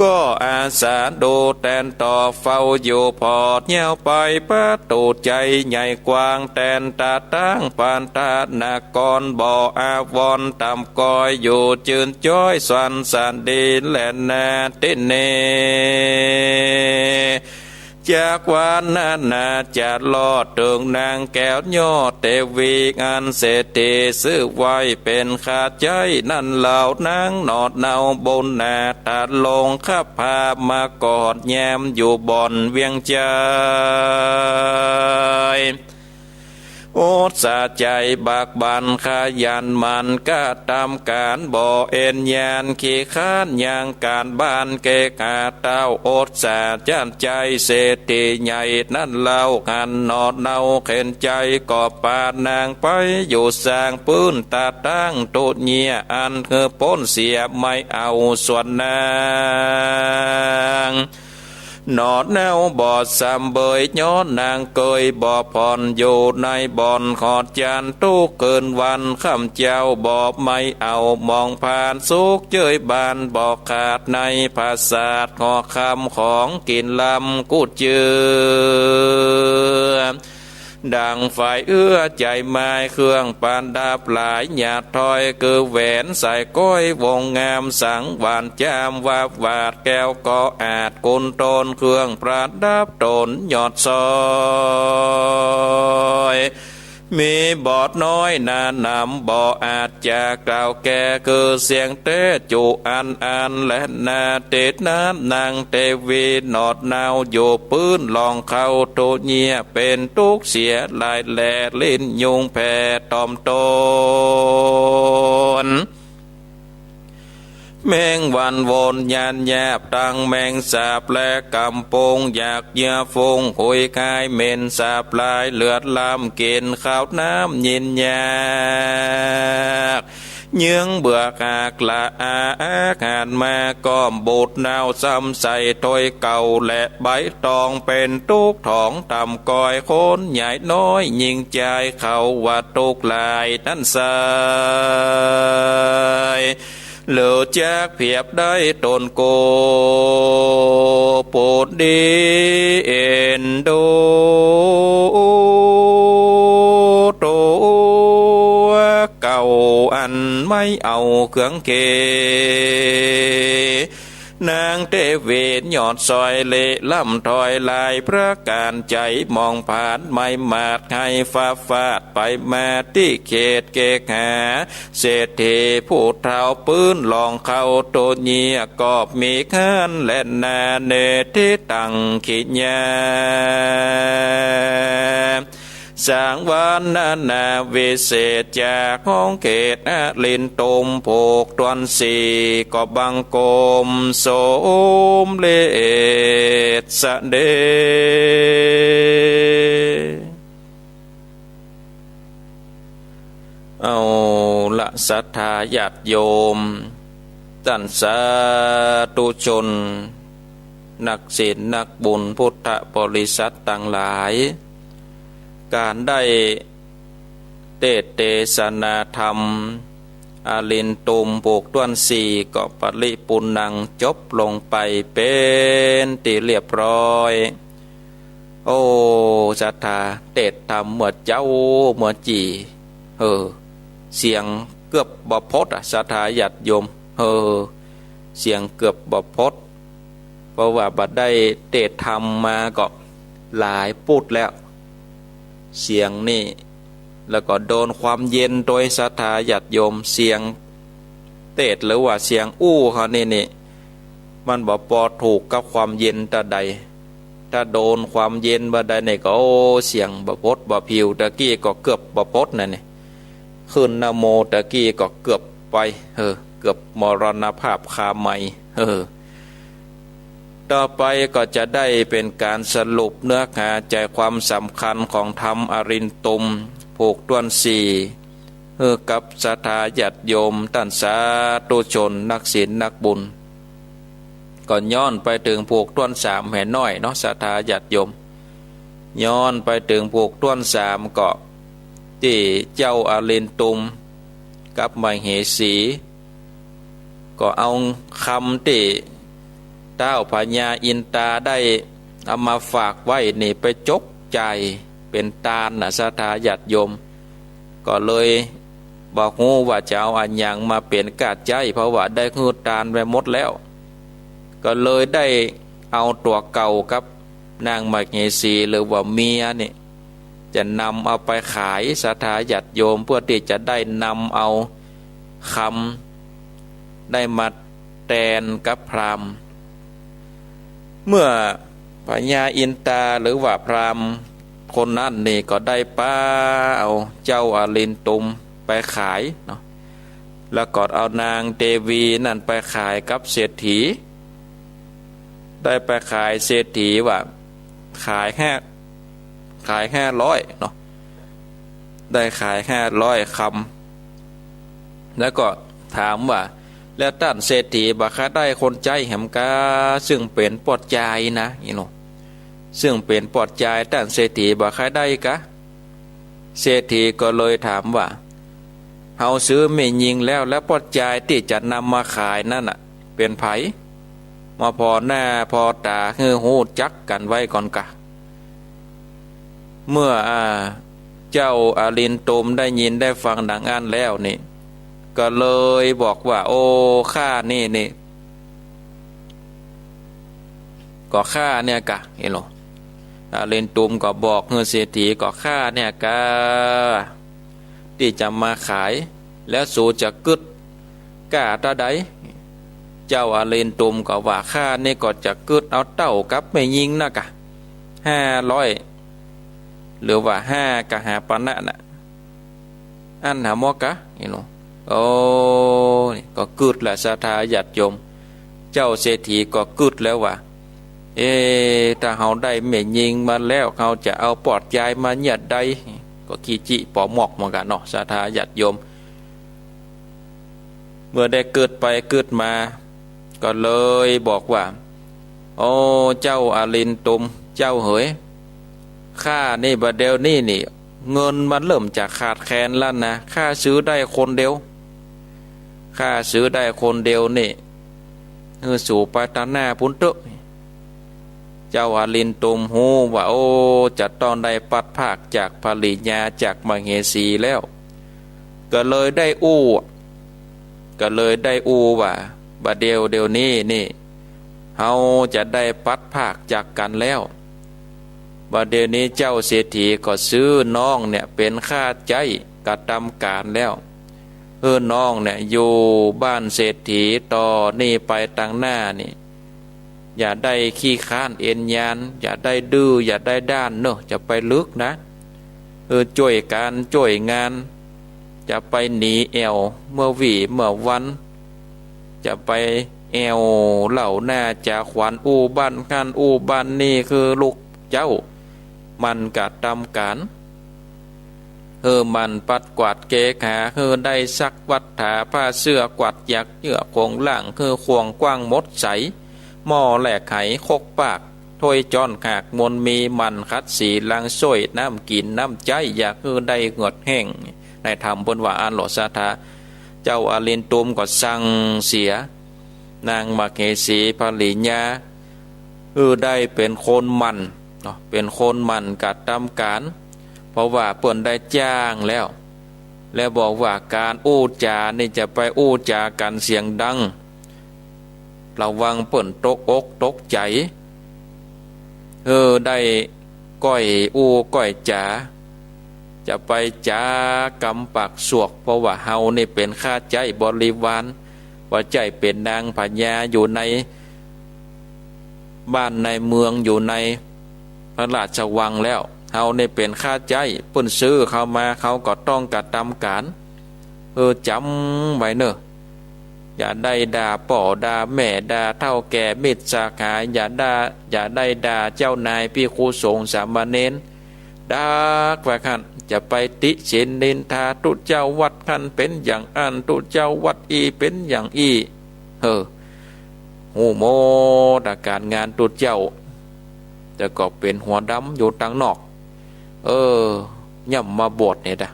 ก็อาสาดูแตนต่อเฝ้าอยู่พอดเหี่ยวไปประตูใจใหญ่กว้างแตนตาตั้งปานตานากรบ่ออาวรตำกอยอยู่จืนจ้อยสวนสันดีและนาติเนจากวันนั้นนาจะลอดถึงนางแก้วยอดเทวีอันเศรษฐีซื้อไว้เป็นขาดใจนั่นเหล่านางนอดเนาบนนาตัดลงขับพามากอดแยมอยู่บ่อนเวียงใจโอดสะใจบากบันขยันมันก็ตามการบ่อเอ็นยานขี้ข้านอย่างการบ้านเกกาเต้าโอดสะจันใจเศรษฐีใหญ่นั่นเล่าหันนอดเนาเข็นใจก่อปานางไปอยู่สร้างปืนตาตั้งตุเนียอันคือป้นเสียไม่เอาส่วนนางนอดแนวบอดสามเบยย้อนนางเกยบ่อผ่อนอยู่ในบ่อนขอดจานตู้เกินวันข้ามเจ้าบอกไม่เอามองผ่านสุกเจยบานบอกขาดในภาษาขอคำของกินลำกูเจือดังฝ่ายใจไม้เครื่องปานดาบหลายหยาดถอยคือแหวนใส่ก้อยวงงามสังหวานจามวาบวาดแก้วก็อาจกุนตนเครื่องประดับตนหยอดซอยมีบอดน้อยนานำบ่อาจจะกล่าวแก่คือเสียงเตจุอันและนาเตดน้ำนางเทวีนอดนาวอยู่ปืนลองเข้าโตเนียเป็นทุกเสียลายแหล่ลิ้นยุงแผ่ตอมตนแมงวันวนยานแยบตังแมงสาบและกำปงอยากเยื่อฟงหุยคายเม่นสาบลายเลือดลำกินข้าวน้ำยินยากเยื้องเบื่อหากละอาหารมาก้อมบูดนาวซ้ำใส่ถ้วยเก่าและใบตองเป็นทุกถองตำกอยโคนใหญ่น้อยยิงใจเขาว่าทุกลายนั่นสายเหลือจากเพียบได้ตนโกโปดดีเอ็นดูตัวเก่าอันไม่เอาเครื่องเกนางเทวีหยอดซอยเละล่ำถอยลายพระการใจมองผ่านไม่มาดให้ฟ้าฟาดไปมาที่เขตเกหาเศรษฐีผู้เท้าปืนลองเข้าตัวเนียกอบมีขันและนาเนทิตังขิญาสร้างวันนาวิเศษจากห้องเขตอลินตุมโภกตวนสีก็บังกมโสมเลสเดเอาละศรัทธาญาติโยมท่านสาธุชนนักศีลนักบุญพุทธบริษัทต่างหลายการได้เทศนาธรรมอาลินตุมปลูกต้วนสีก็ปริปุนังจบลงไปเป็นที่เรียบร้อยโอ้ศรัทธาเทศธรรมเมื่อเจ้าเมื่อจีเสียงเกือบบพดศรัทธาญาติโยมเสียงเกือบบพดเพราะว่าบัดได้เทศธรรมมาก็หลายพูดแล้วเสียงนี่แล้วก็โดนความเย็นโดยศรัทธาญาติโยมเสียงเทศหรือว่าเสียงเขานี่มันบ่พอถูกกับความเย็นตะใดถ้าโดนความเย็นบ่ได้นี่ก็เสียงบ่พดบ่ผิวตะกี้ก็เกือบบ่พดนั่นนี่ขึ้นนะโมตะกี้ก็เกือบ ไปเกือบมรณภาพคาไม่ต่อไปก็จะได้เป็นการสรุปเนื้อหาใจความสำคัญของธรรมอรินตุมผูกต้วนสี่กับศรัทธาญาติโยมท่านสาธุชนนักศีลนักบุญก่อนย้อนไปถึงผูกต้วนสามแห่น้อยเนาะศรัทธาญาติโยมย้อนไปถึงผูกต้วนสามก็ที่เจ้าอรินตุมกับมเหสี ก็เอาคำที่เต้าพญาอินตาได้เอามาฝากไว้นี่ไปจกใจเป็นตาลศรัทธาญาติโยมก็เลยบอกฮู้ว่าจะเอาอันยังมาเปลี่ยนกาดใจเพราะว่าได้ฮือตาลไปหมดแล้วก็เลยได้เอาตัวเก่ากับนางมเหสีหรือว่าเมียนี่จะนำเอาไปขายศรัทธาญาติโยมเพื่อที่จะได้นำเอาคำได้มาแทนกับพราหมณ์เมื่อพญาอินตาหรือว่าพราหมณ์คนนั้นนี่ก็ได้ป้าเอาเจ้าอรินตุมไปขายเนาะแล้วก็เอานางเทวีนั่นไปขายกับเศรษฐีได้ไปขายเศรษฐีว่าขาย500เนาะได้ขาย500 คำแล้วก็ถามว่าแล้วท่านเศรษฐีบักได้คนใจแหมกาซึ่งเป็นปอดใจนะอีโนซึ่งเป็นปอดใจท่านเศรษฐีบักได้กะเศรษฐีก็เลยถามว่าเฮาซื้อไม่ยิงแล้วปอดใจที่จะนำมาขายนั่นน่ะเป็นไผมาพอหน้าพอตาคือหูจักกันไว้ก่อนกะเมื่อเจ้าอรินตุมได้ยินได้ฟังดังอันแล้วนี่ก็เลยบอกว่าโอ้ข้านี่ก็ข้าเนี่ยกะเห็นหรออรินตุมก็บอกเฮือเศรษฐีก็ข้าเนี่ยกะที่จะมาขายแล้วสู่จะกึดกะตาใดเจ้าอรินตุมก็ว่าข้านี่ก็จะกึดเอาเต้ากับไม่ยิงนะกะ500หรือว่า5กะหาปณะน่ะอันหามอกะเห็นหรอโอ้ก็กึดแหละศรัทธาญาติโยมเจ้าเศรษฐีก็กึดแล้วว่าถ้าเฮาได้เม่ยิงมาแล้วเขาจะเอาปอดยายมาเหยียดใดก็ขี้จิปอหมอกเหมือนกันเนาะศรัทธาญาติโยมเมื่อได้เกิดไปเกิดมาก็เลยบอกว่าโอ้เจ้าอรินตุมเจ้าเหยข้านี่บัดเดียวนี่เงินมันเริ่มจากขาดแคลนแล้วนะข้าซื้อได้คนเดียวข้าซื้อได้คนเดียวนี่สู่ไปตาหน้าพุนตุเจ้าอรินตุมหูว่าโอ้จะต้องได้ปัดภาคจากภริยาจากมเหสีแล้วก็เลยได้อู้ว่าบัดเดียวนี้เฮาจะได้ปัดภาคจากกันแล้วบัดเดี๋ยวนี้เจ้าเศรษฐีก็ซื้อน้องเนี่ยเป็นข้าใจกระทำการแล้วน้องเนี่ยอยู่บ้านเศรษฐีต่อนี่ไปทางหน้านี่อย่าได้ขี้ค้านเอ็นยานอย่าได้ดื้ออย่าได้ด้านเนอะจะไปลึกนะช่วยการช่วยงานจะไปหนีแอวเมื่อวันจะไปแอวเหล่าหน้าจะขวัญอู้บ้านกันอู้บ้านนี่คือลูกเจ้ามันกะทำการมันปัดกวาดเกขาได้ซักวัดถาผ้าเสื้อกวาดยักเยื่อโคงล่างควงกว้างมดใสหม้อแหลกไขคกปากถ้วยจอนขากมนมีมันคัดสีลังส้วยน้ำกินน้ำใจอยากได้เหงือดแห้งในธรรมบนว่าอันหลอศรัทธาเจ้าอรินตุมก็สั่งเสียนางมเหสีภริยาได้เป็นคนมันเป็นคนมันกัดทำการเพราะว่าเปิ้นได้จ้างแล้วบอกว่าการอู้จานี่จะไปอู้จากันเสียงดังระวังเปิ้นตกอกตกใจได้ก้อยอู้ก้อยจาจะไปจากำปักสวกเพราะว่าเฮานี่เป็นข้าใจบริวารว่าใจเป็นนางพญาอยู่ในบ้านในเมืองอยู่ในพระราชวังแล้วเฮานี่เป็นข้าใจเปิ้นซื้อเข้ามาเขาก็ต้องกระทำการ จำไว้เนอะอย่าได้ด่าป่อด่าแม่ด่าเท่าแก่มิตรสาขาอย่าได้ด่าเจ้านายพี่ครูสงฆ์สามเณรด่าว่าขันจะไปติเชนนินทาตุเจ้าวัดขันเป็นอย่างอันตุเจ้าวัดอีเป็นอย่างอีหูโมดาการงานตุเจ้าจะก็เป็นหัวดำอยู่ตังนอกย่ำมาบวชเนี่ยนะ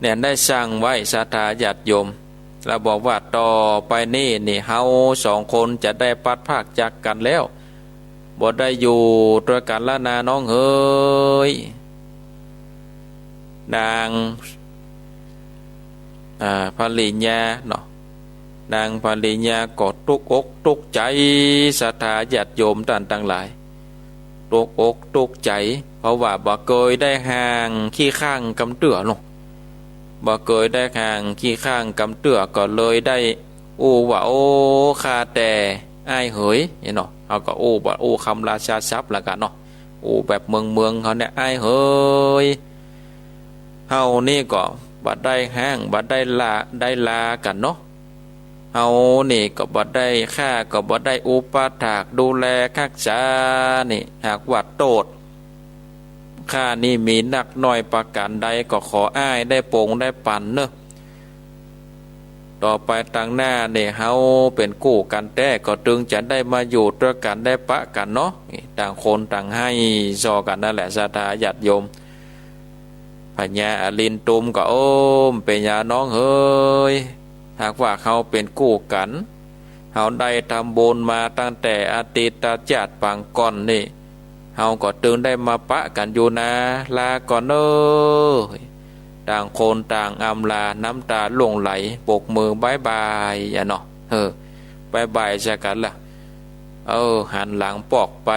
เนี่ยได้สร้างไว้ศรัทธาญาติโยมแล้วบอกว่าต่อไปนี่เฮาสองคนจะได้พัดภาคจากกันแล้วบ่ได้อยู่ด้วยกันละนาน้องเฮ้ยนางภริญญาเนาะนางภริญญาก็ตุกอกตุกใจศรัทธาญาติโยมท่านทั้งหลายตุกอกตุกใจเพราะว่าบ่เคยได้ห่างขี้ข้างกำเตื้อลงบ่เคยได้ห่างขี้ข้างกำเตื้อก็เลยได้ว่าโอ้ข้าแต่อ้ายเหยเนาะเขาก็บ่คำราชาทรัพย์ละกันเนาะแบบเมืองเขาเนี่ยอ้ายเหยเฮานี่ก็บ่ได้ห่างบ่ได้ลากันเนาะเฮานี่ก็บ่ได้ค่าก็บ่ได้อุปถากดูแลรักษานี่หากว่าโตดข้านี่มีนักน้อยประการใดก็ขออ้ายได้โปร่งได้ปั่นเนอะต่อไปต่างหน้าเนี่ยเฮาเป็นกู้กันแต่ก็ตึงจะได้มาอยู่ด้วยกันได้ปะกันเนาะต่างคนต่างให้ซอกันนั่นแหละศรัทธาญาติโยมพญาอลินตุมก็เป็นญาน้องเฮ้ยหากว่าเขาเป็นกู้กันเฮาได้ทำบุญมาตั้งแต่อดีตชาติปางก่อนนี่เฮาก็ตึงได้มาปะกันอยู่นะลาก่อนเนอะต่างคนต่างอำลาน้ำตาหลงไหลปกมือบายบายอย่าเนาะบายบายจะกันล่ะหันหลังปอกไป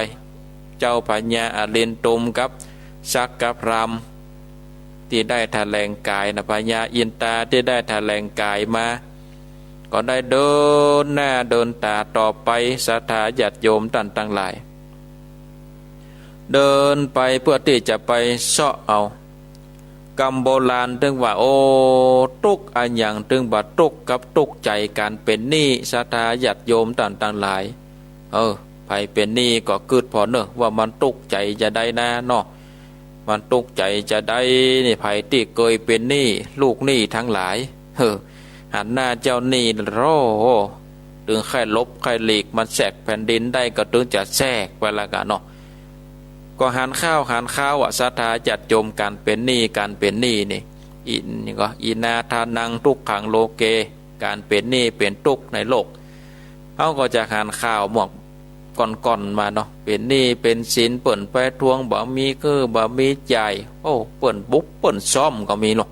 เจ้าพญาอลินตุมกับสักกะพรามที่ได้แถลงกายนะพญาอินตาที่ได้แถลงกายมาก็ได้เดินหน้าเดินตาต่อไปศรัทธาญาติโยมท่านทั้งหลายเดินไปเพื่อที่จะไปเสาะเอากรรมโบราณถึงว่าตุกอันอย่างถึงว่าตุกกับตุกใจการเป็นหนี้ศรัทธาญาติโยมต่างหลายไผเป็นหนี้ก็เกิดพอเนอะว่ามันตุกใจจะได้นะเนาะมันตุกใจจะได้นี่ไผที่เคยเป็นหนี้ลูกหนี้ทั้งหลายหันหน้าเจ้าหนี้ถึงใครลบใครหลีกมันแสกแผ่นดินได้ก็ถึงจะแทรกไปละกันเนาะก็หันข้าวศรัทธาญาติโยมการเป็นหนี้นี่อีนาทานังทุกขังโลเกการเป็นหนี้เป็นทุกข์ในโลกเขาก็จะหันข้าวหมวกก่อนมาเนาะเป็นหนี้เป็นสินเปิ่นไปทวงบ่มีบ่มีจ่ายเปิ่นบุ๊บเปิ่นซ้อมก็มีเนาะ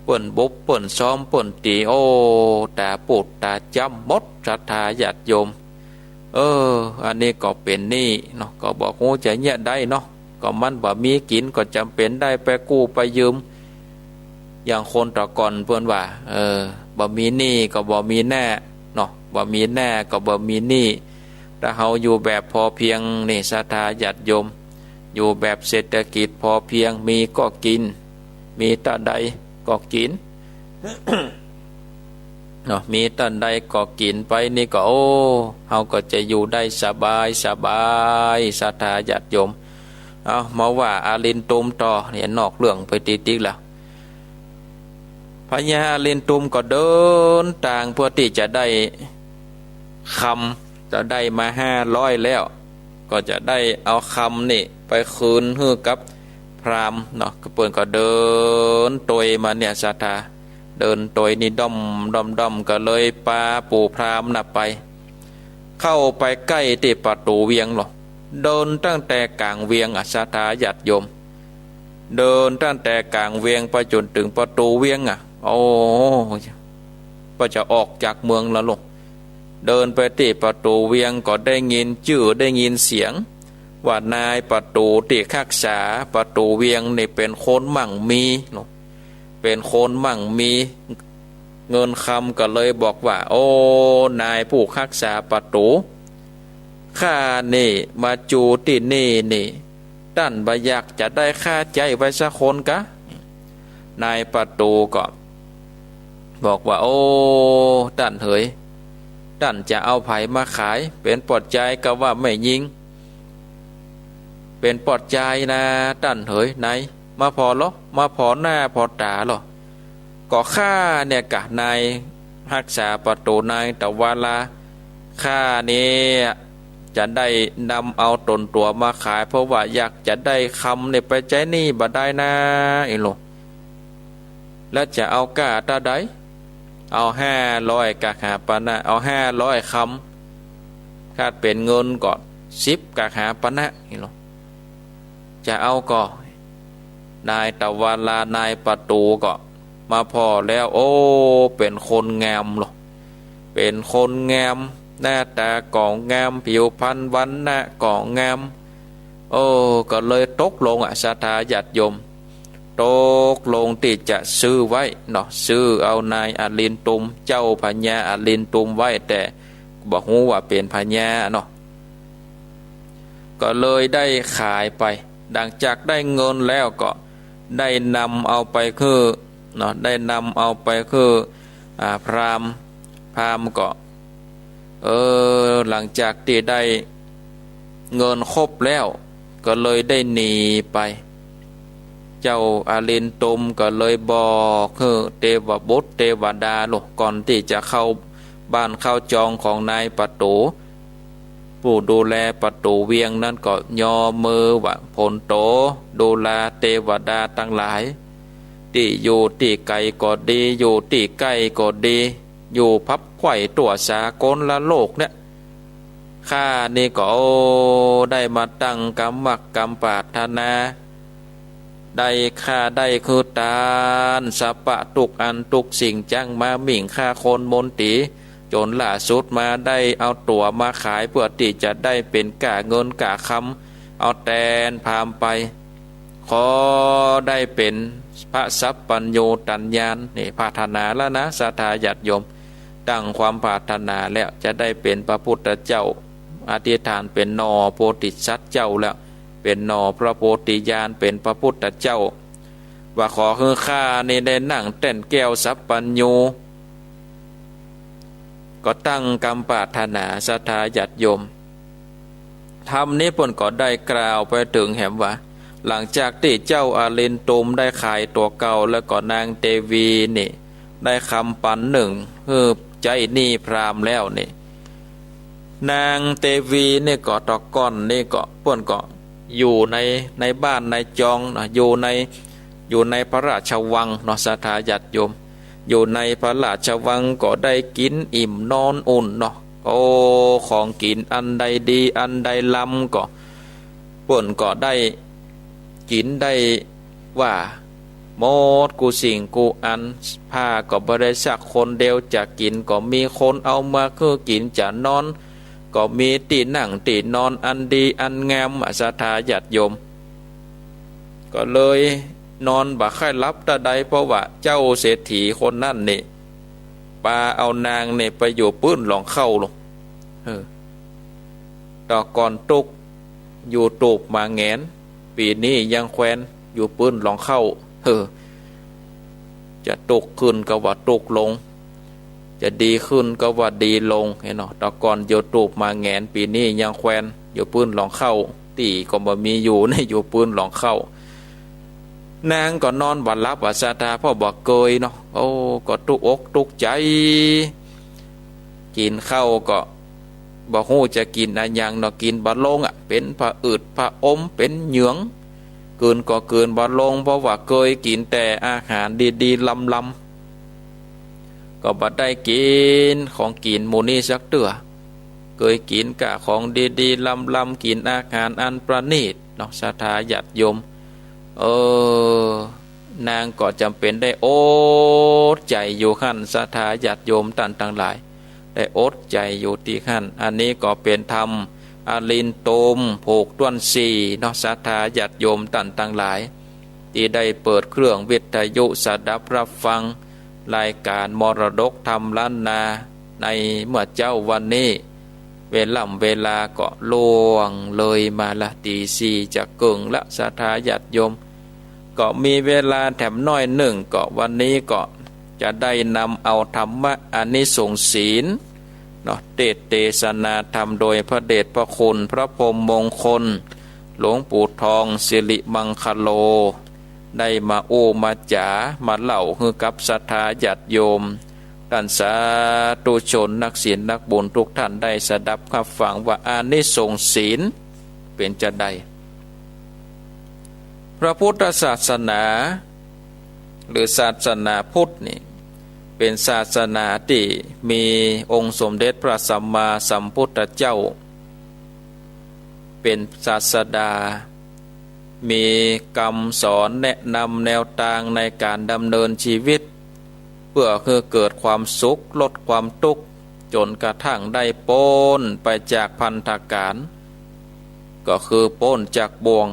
เปิ่นบุ๊บเปิ่นซ้อมเปิ่นตีตาปูดตาจำมดศรัทธาญาติโยมอันนี้ก็เป็นหนี้เนาะก็บอกจะเนี่ยได้เนาะก็มันบ่มีกินก็จำเป็นได้ไปกู้ไปยืมอย่างคนตะก่อนเพื่อนว่าบ่มีหนี้ก็บ่มีแน่เนาะบ่มีแน่ก็บ่มีหนี้ถ้าเฮาอยู่แบบพอเพียงนี่ศรัทธาญาติโยมอยู่แบบเศรษฐกิจพอเพียงมีก็กินมีตาใดก็กิน เนาะมีตอนใดก็กินไปนี่ก็เฮาก็จะอยู่ได้สบายศรัทธาญาติโยมมาว่าอาลินตุมต่อเนี่ยนอกเรื่องไปติกๆแล้วพญาอาลินตุมก็เดินทางเพื่อที่จะได้คำจะได้มา500แล้วก็จะได้เอาคำนี่ไปคืนให้กับพราหมณ์เนาะก็เปิ้นก็เดินโตยมาเนี่ยศรัทธาเดินโดยนี่ด้อมก็เลยปาปู่พรามน่ะไปเข้าไปใกล้ที่ประตูเวียงหรอเดินตั้งแต่กลางเวียงศรัทธาญาติโยมเดินตั้งแต่กลางเวียงไปจนถึงประตูเวียงก็จะออกจากเมืองแล้วลูกเดินไปที่ประตูเวียงก็ได้ยินชื่อได้ยินเสียงว่านายประตูที่รักษาประตูเวียงนี่เป็นคนมั่งมีลูกเป็นคนมั่งมีเงินคำก็เลยบอกว่านายผู้รักษาประตูข้านี่มาจูที่นี่ท่านบอยากจะได้ค่าใจไว้สักคนกะ นายประตูก็บอกว่าโอ้ท่านเหยท่านจะเอาไผ่มาขายเป็นปอดใจก็ว่าไม่ยิงเป็นปอดใจนะท่านเหยไหนมาพอหรอมาพอหน้าพอตาหรอก็ข้าเนี่ยกะนายรักษาประตูนายแต่วาลาข้าเนี่ยจะได้นำเอาตนตัวมาขายเพราะว่าอยากจะได้คำเนี่ยไปใจนี่บ่ได้นะไอ้หลงแล้วจะเอากะตาใดเอา500กะหาปะนะเอา500คำคาดเป็นเงินก่อน10กะหาปะนะไอ้หลงจะเอาก็นายตะวันลานายประตูก็มาพอแล้วโอ้เป็นคนงามหรอเป็นคนงามหน้าตาก่องงามผิวพรรณวรรณะก่องงามโอ้ก็เลยตกลงศรัทธาญาติโยมตกลงที่จะซื้อไว้เนาะซื้อเอานายอลินตุมเจ้าพญาอลินตุมไว้แต่บอกฮู้ว่าเป็นพญาเนาะก็เลยได้ขายไปดังจากได้เงินแล้วก็ได้นำเอาไปคือเนาะได้นำเอาไปคือพราหมณ์ก็หลังจากที่ได้เงินครบแล้วก็เลยได้หนีไปเจ้าอาลินตุมก็เลยบอกคือเทวบุตรเทวดาลูกก่อนที่จะเข้าบ้านเข้าจองของนายประตูผู้ดูแลประตูเวียงนั้นก็ยอมือว่าผลโตดูแลเทวดาทั้งหลายที่อยู่ที่ไกลก็ดีอยู่ที่ใกล้ก็ดีอยู่พับไขว่ตัวสากลละโลกเนี่ยข้านี่ก็ได้มาตั้งกรรมกรรมปรารถนาได้ข้าได้คือตานสัปปะทุกอันทุกสิ่งจังมาหมิ่งข้าคนมนตีจนล่าสุดมาได้เอาตัวมาขายเพื่อที่จะได้เป็นกะเงินกะคำเอาแตนพามไปขอได้เป็นพระสัพปัญโยตัญญาณนี่ปรารถนาแล้วนะศรัทธาญาติโยมตั้งความปรารถนาแล้วจะได้เป็นพระพุทธเจ้าอธิษฐานเป็นนอโพธิสัตว์เจ้าแล้วเป็นนอพระโพธิญาณเป็นพระพุทธเจ้าว่าขอคือข้านี่ได้นั่งเต้นแก้วสัพปัญโยก็ตั้งกรรมปรารถนาศรัทธาญาติโยมธรรมนี้เพิ่นก็ได้กล่าวไปถึงแห่งว่าหลังจากที่เจ้าอาลินตุมได้ขายตัวเก่าแล้วก็นางเทวีนี่ได้คำปันหนึ่งใจนี่พรามแล้วนี่นางเทวีนี่ก็ตะก้อนนี่ก็เพิ่นก็อยู่ในบ้านในจองนะอยู่ในพระราชวังเนาะศรัทธาญาติโยมอยู่ในพระราชวังก็ได้กินอิ่มนอนอุ่นเนาะโอ้ของกินอันใดดีอันใดล้ำก็เพิ่นก็ได้กินได้ว่าหมดกูสิ่งกูอันผ้าก็บ่ได้สักคนเดียวจะกินก็มีคนเอามาคือกินจะนอนก็มีตีนั่งตีนอนอันดีอันงามศรัทธาญาติโยมก็เลยนอนบ่ค่อยหลับตาใดเพราะว่าเจ้าเศรษฐีคนนั่นนี่ปาเอานางนี่ไปอยู่ปื้นหลองเข้าลงต่อก่อนตุกอยู่ตูบมาแงนปีนี้ยังแควนอยู่ปื้นหลองเข้าจะตกขึ้นก็ว่าตกลงจะดีขึ้นก็ว่าดีลงเห็นเนาะต่อก่อนอยู่ตูบมาแงนปีนี้ยังแควนอยู่ปื้นหลองเข้าตีก็บ่มีอยู่ในอยู่ปื้นหลองเข้านางก็นอนบ่หลับว่าศรัทธาพ่อบอกเกยเนาะโอ้ก็ตุกอกตุกใจกินข้าวก็บ่ฮู้จะกินอะไรอย่างเนาะกินบ่ลงเป็นผะอืดผะอมเป็นเหยืองเกินก็เกินบ่ลงเพราะว่าเคยกินแต่อาหารดีๆลำก็บ่ได้กินของกินหมู่นี้สักเตื้อเคยกินกะของดีๆลำกินอาหารอันประณีตเนาะศรัทธาญาติโยมนางก็จำเป็นได้อดใจอยู่ขั้นศรัทธาญาติโยมท่านทั้งหลายได้อดใจอยู่ที่ขั้นอันนี้ก็เป็นธรรมอาลินโตมผูกต้วนสี่เนาะศรัทธาญาติโยมท่านทั้งหลายที่ได้เปิดเครื่องวิทยุสดับรับฟังรายการมรดกธรรมล้านนาในเมื่อเจ้าวันนี้เวลาก็ล่วงเลยมาละตีสี่จะเกิงละศรัทธาญาติโยม ก็มีเวลาแถมน้อยหนึ่งก็วันนี้ก็จะได้นำเอาธรรมะอานิสงส์ศีลเนาะเทศนาธรรมโดยพระเดชพระคุณพระพรหมมงคลหลวงปู่ทองสิริมังคโลได้มาโอมาจ๋ามาเล่าคือกับศรัทธาญาติโยมท่านสาธุชนนักศีลนักบุญทุกท่านได้สดับขับฟังว่าอานิสงส์ศีลเป็นจะใดพระพุทธศาสนาหรือศาสนาพุทธนี่เป็นศาสนาที่มีองค์สมเด็จพระสัมมาสัมพุทธเจ้าเป็นศาสดามีคำสอนแนะนำแนวทางในการดำเนินชีวิตเพื่อคือเกิดความสุขลดความทุกข์จนกระทั่งได้พ้นไปจากพันธการก็คือพ้นจากบ่วง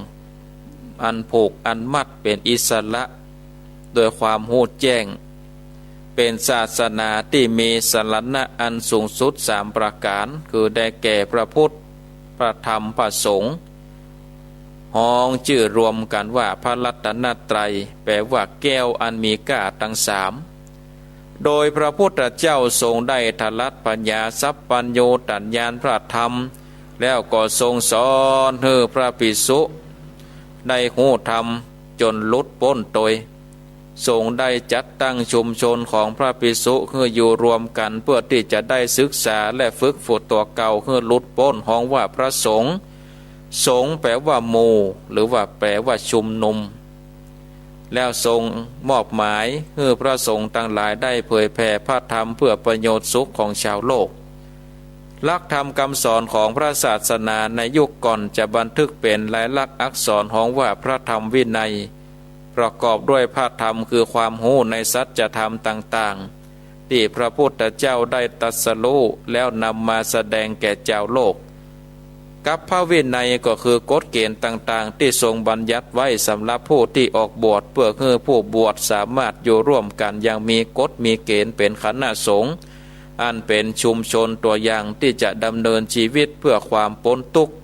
อันผูกอันมัดเป็นอิสระโดยความหูแจ้งเป็นศาสนาที่มีสรณะอันสูงสุดสามประการคือได้แก่พระพุทธพระธรรมพระสงฆ์ห้องชื่อรวมกันว่าพระรัตนตรัยแปลว่าแก้วอันมีก้าทั้งสามโดยพระพุทธเจ้าทรงได้ทลัดปัญญาสัพพัญโยตัญญาณพระธรรมแล้วก็ทรงสอนให้พระภิกษุได้หูธรรมจนหลุดพ้นโดยทรงได้จัดตั้งชุมชนของพระภิกษุให้อยู่รวมกันเพื่อที่จะได้ศึกษาและฝึกฝนตัวเก่าให้หลุดพ้นห้องว่าพระสงฆ์สงฆ์แปลว่าหมู่หรือว่าแปลว่าชุมนุมแล้วทรงมอบหมายให้พระสงฆ์ทั้งหลายได้เผยแผ่พระธรรมเพื่อประโยชน์สุขของชาวโลกหลักธรรมคำสอนของพระศาสนาในยุคก่อนจะบันทึกเป็นลายลักษณ์อักษรของว่าพระธรรมวินัยประกอบด้วยพระธรรมคือความรู้ในสัจธรรมต่างๆที่พระพุทธเจ้าได้ตรัสรู้แล้วนำมาแสดงแก่เจ้าโลกกับพระวินัยก็คือกฎเกณฑ์ต่างๆที่ทรงบัญญัติไว้สำหรับผู้ที่ออกบวชเพื่อให้ผู้บวชสามารถอยู่ร่วมกันอย่างมีกฎมีเกณฑ์เป็นคณะสงฆ์อันเป็นชุมชนตัวอย่างที่จะดำเนินชีวิตเพื่อความพ้นทุกข์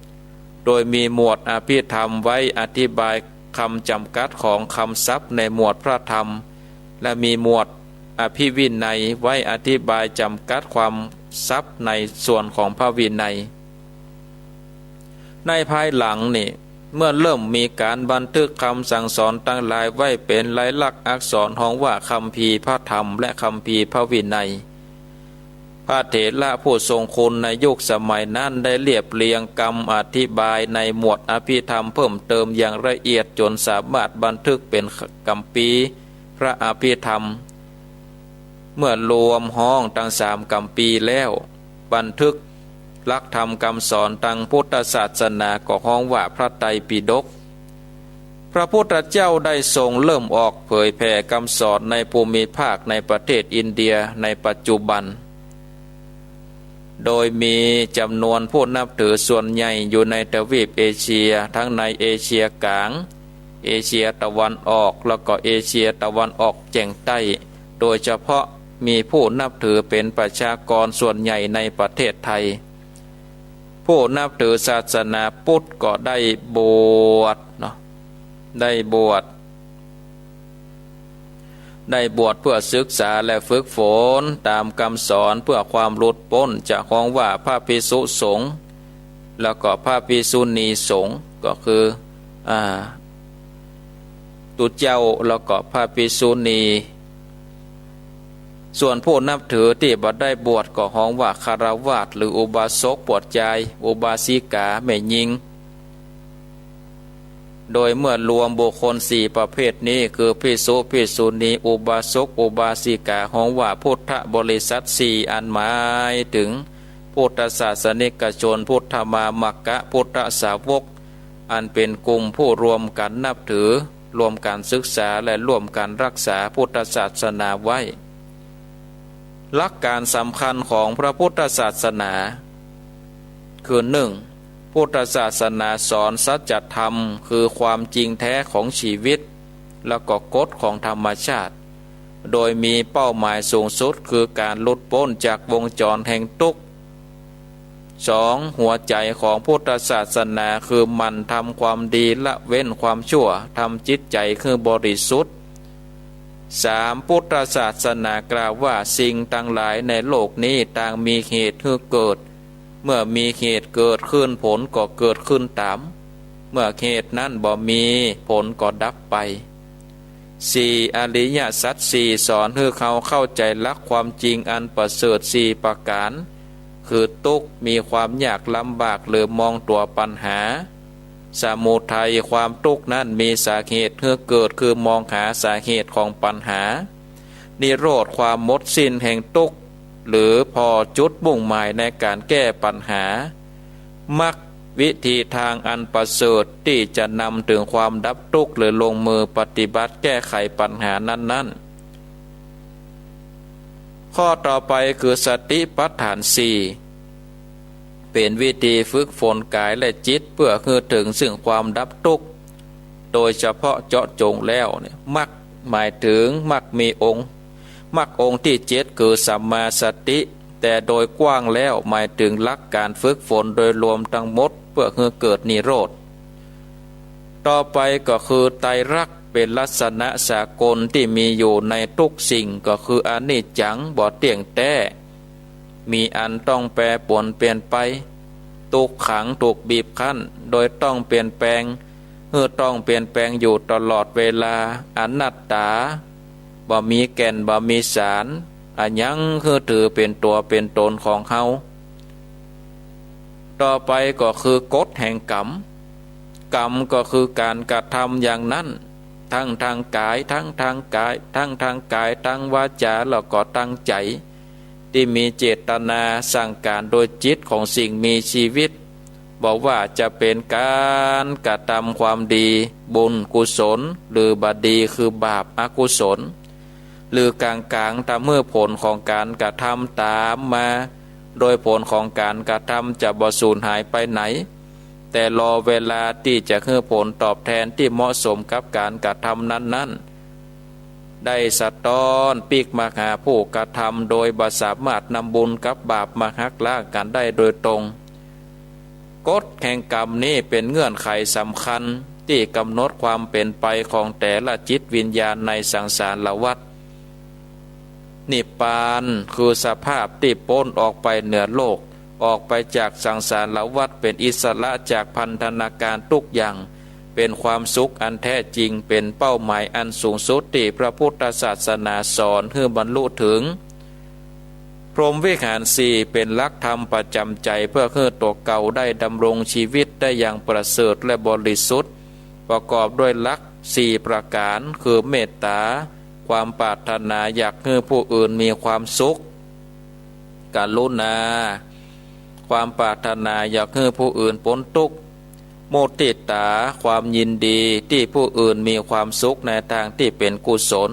โดยมีหมวดอภิธรรมไว้อธิบายคำจำกัดของคำศัพท์ในหมวดพระธรรมและมีหมวดอภิวินัยไว้อธิบายจำกัดความศัพท์ในส่วนของพระวินัยในภายหลังนี่เมื่อเริ่มมีการบันทึกคำสั่งสอนตั้งหลายไว้เป็นลายลักษณ์อักษรของว่าคัมภีร์พระธรรมและคัมภีร์พระวินัยพระเถระผู้ทรงคุณในยุคสมัยนั้นได้เรียบเรียงคำอธิบายในหมวดอภิธรรมเพิ่มเติมอย่างละเอียดจนสามารถบันทึกเป็นคัมภีร์พระอภิธรรมเมื่อรวมห้องทั้งสามคัมภีร์แล้วบันทึกหลักธรรมคำสอนทางพุทธศาสนาก็ห้องว่าพระไตรปิฎกพระพุทธเจ้าได้ทรงเริ่มออกเผยแผ่คำสอนในภูมิภาคในประเทศอินเดียในปัจจุบันโดยมีจำนวนผู้นับถือส่วนใหญ่อยู่ในทวีปเอเชียทั้งในเอเชียกลางเอเชียตะวันออกแล้วก็เอเชียตะวันออกแจ่งใต้โดยเฉพาะมีผู้นับถือเป็นประชากรส่วนใหญ่ในประเทศไทยผู้นับถือศาสนาพุทธก็ได้บวชเนาะได้บวชเพื่อศึกษาและฝึกฝนตามคำสอนเพื่อความหลุดพ้นจากของว่าพระภิกษุสงฆ์แล้วก็พระภิกษุณีสงฆ์ก็คือตุเจ้าแล้วก็พระภิกษุณีส่วนผู้นับถือที่บ่ได้บวชก็ฮ้องว่าคฤหัสถ์หรืออุบาสกบวชใจอุบาสิกาแม่หญิงโดยเมื่อรวมบุคคลสี่ประเภทนี้คือภิกษุภิกษุณีอุบาสกอุบาสิกาฮ้องว่าพุทธบริษัทสี่อันหมายถึงพุทธศาสนิกชนพุทธมามกะพุทธสาวกอันเป็นกลุ่มผู้รวมกันนับถือรวมกันศึกษาและร่วมกันรักษาพุทธศาสนาไว้หลักการสำคัญของพระพุทธศาสนาคือหนึ่งพุทธศาสนาสอนสัจธรรมคือความจริงแท้ของชีวิตแล้วก็กฎของธรรมชาติโดยมีเป้าหมายสูงสุดคือการหลุดพ้นจากวงจรแห่งทุกข์ 2. หัวใจของพุทธศาสนาคือมันทำความดีละเว้นความชั่วทำจิตใจคือบริสุทธิ์ 3. พุทธศาสนากล่าวว่าสิ่งทั้งหลายในโลกนี้ต่างมีเหตุคือเกิดเมื่อมีเหตุเกิดขึ้นผลก็เกิดขึ้นตามเมื่อเหตุนั้นบ่มีผลก็ดับไป 4. อริยสัจสี่สอนให้เขาเข้าใจหลักความจริงอันประเสริฐ4ประการคือทุกข์มีความยากลำบากหรือมองตัวปัญหาสมุทัยความทุกข์นั้นมีสาเหตุให้เกิดคือมองหาสาเหตุของปัญหานิโรธความหมดสิ้นแห่งทุกข์หรือพอจุดมุ่งหมายในการแก้ปัญหามรรควิธีทางอันประเสริฐที่จะนำถึงความดับทุกข์หรือลงมือปฏิบัติแก้ไขปัญหานั้นๆข้อต่อไปคือสติปัฏฐานสี่เป็นวิธีฝึกฝนกายและจิตเพื่อให้ถึงซึ่งความดับทุกข์โดยเฉพาะเจาะจงแล้วเนี่ยมรรคหมายถึงมรรคมีองค์มรรคองค์ที่7คือสัมมาสติแต่โดยกว้างแล้วหมายถึงหลักการฝึกฝนโดยรวมทั้งหมดเพื่อให้เกิดนิโรธต่อไปก็คือไตรลักษณ์เป็นลักษณะสากลที่มีอยู่ในทุกสิ่งก็คืออนิจจังบ่เที่ยงแท้มีอันต้องแปรปรวนเปลี่ยนไปทุกขังถูกบีบคั้นโดยต้องเปลี่ยนแปลงต้องเปลี่ยนแปลงอยู่ตลอดเวลาอนัตตาบ่มีแก่นบ่มีสารอันยังถือเป็นตัวเป็นตนของเฮาต่อไปก็คือกฎแห่งกรรมกรรมก็คือการกระทำอย่างนั้นทั้งทางกายทั้งทางกายทั้งทางกายทั้งวาจาแล้วก็ตั้งใจที่มีเจตนาสั่งการโดยจิตของสิ่งมีชีวิตบอกว่าจะเป็นการกระทำความดีบุญกุศลหรือบาดีคือบาปอกุศลหรือกลางๆตามเมื่อผลของการกระทำตามมาโดยผลของการกระทำจะบ่สูญหายไปไหนแต่รอเวลาที่จะให้ผลตอบแทนที่เหมาะสมกับการกระทำนั้นๆได้สะท้อนปีกมาหาผู้กระทำโดยบ่สามารถนำบุญกับบาปมาหักล้างกันได้โดยตรงกฎแห่งกรรมนี้เป็นเงื่อนไขสำคัญที่กำหนดความเป็นไปของแต่ละจิตวิญญาณในสังสารวัฏนิพพานคือสภาพที่พ้นออกไปเหนือโลกออกไปจากสังสารวัฏเป็นอิสระจากพันธนาการทุกอย่างเป็นความสุขอันแท้จริงเป็นเป้าหมายอันสูงสุดที่พระพุทธศาสนาสอนให้บรรลุถึงพรหมวิหารสี่เป็นหลักธรรมประจำใจเพื่อให้ตัวเก่าได้ดำรงชีวิตได้อย่างประเสริฐและบริสุทธิ์ประกอบด้วยหลัก4ประการคือเมตตาความปรารถนาอยากให้ผู้อื่นมีความสุขกรุณาความปรารถนาอยากให้ผู้อื่นพ้นทุกข์มุทิตาความยินดีที่ผู้อื่นมีความสุขในทางที่เป็นกุศล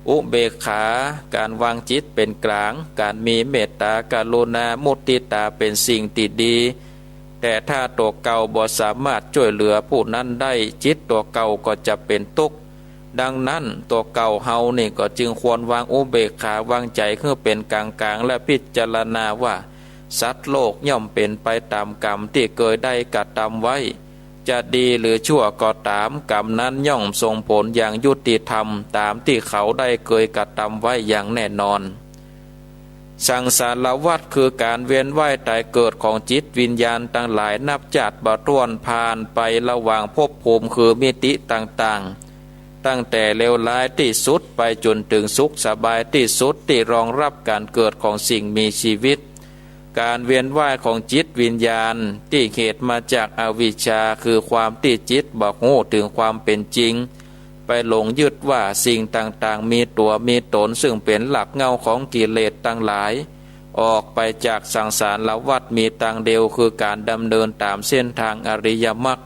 อุเบกขาการวางจิตเป็นกลางการมีเมตตากรุณามุทิตาเป็นสิ่งที่ดีแต่ถ้าตัวเก่าบ่สามารถช่วยเหลือผู้นั้นได้จิตตัวเก่าก็จะเป็นทุกข์ดังนั้นตัวเก่าเฮานี่ก็จึงควรวางอุเบกขาวางใจเพื่อเป็นกลางและพิจารณาว่าสัตว์โลกย่อมเป็นไปตามกรรมที่เคยได้กระทำไว้จะดีหรือชั่วก็ตามกรรมนั้นย่อมส่งผลอย่างยุติธรรมตามที่เขาได้เคยกระทำไว้อย่างแน่นอนสังสารวัฏคือการเวียนว่ายตายเกิดของจิตวิญญาณทั้งหลายนับจากบ่ถ้วนผ่านไประหว่างภพภูมิคือมิติต่างๆตั้งแต่เลวร้ายที่สุดไปจนถึงสุขสบายที่สุดที่รองรับการเกิดของสิ่งมีชีวิตการเวียนว่ายของจิตวิญญาณที่เหตุมาจากอวิชชาคือความที่จิตบ่รู้ถึงความเป็นจริงไปหลงยึดว่าสิ่งต่างๆมีตัวมีตนซึ่งเป็นหลักเงาของกิเลสทั้งหลายออกไปจากสังสารวัฏมีทางเดียวคือการดำเนินตามเส้นทางอริยมรรค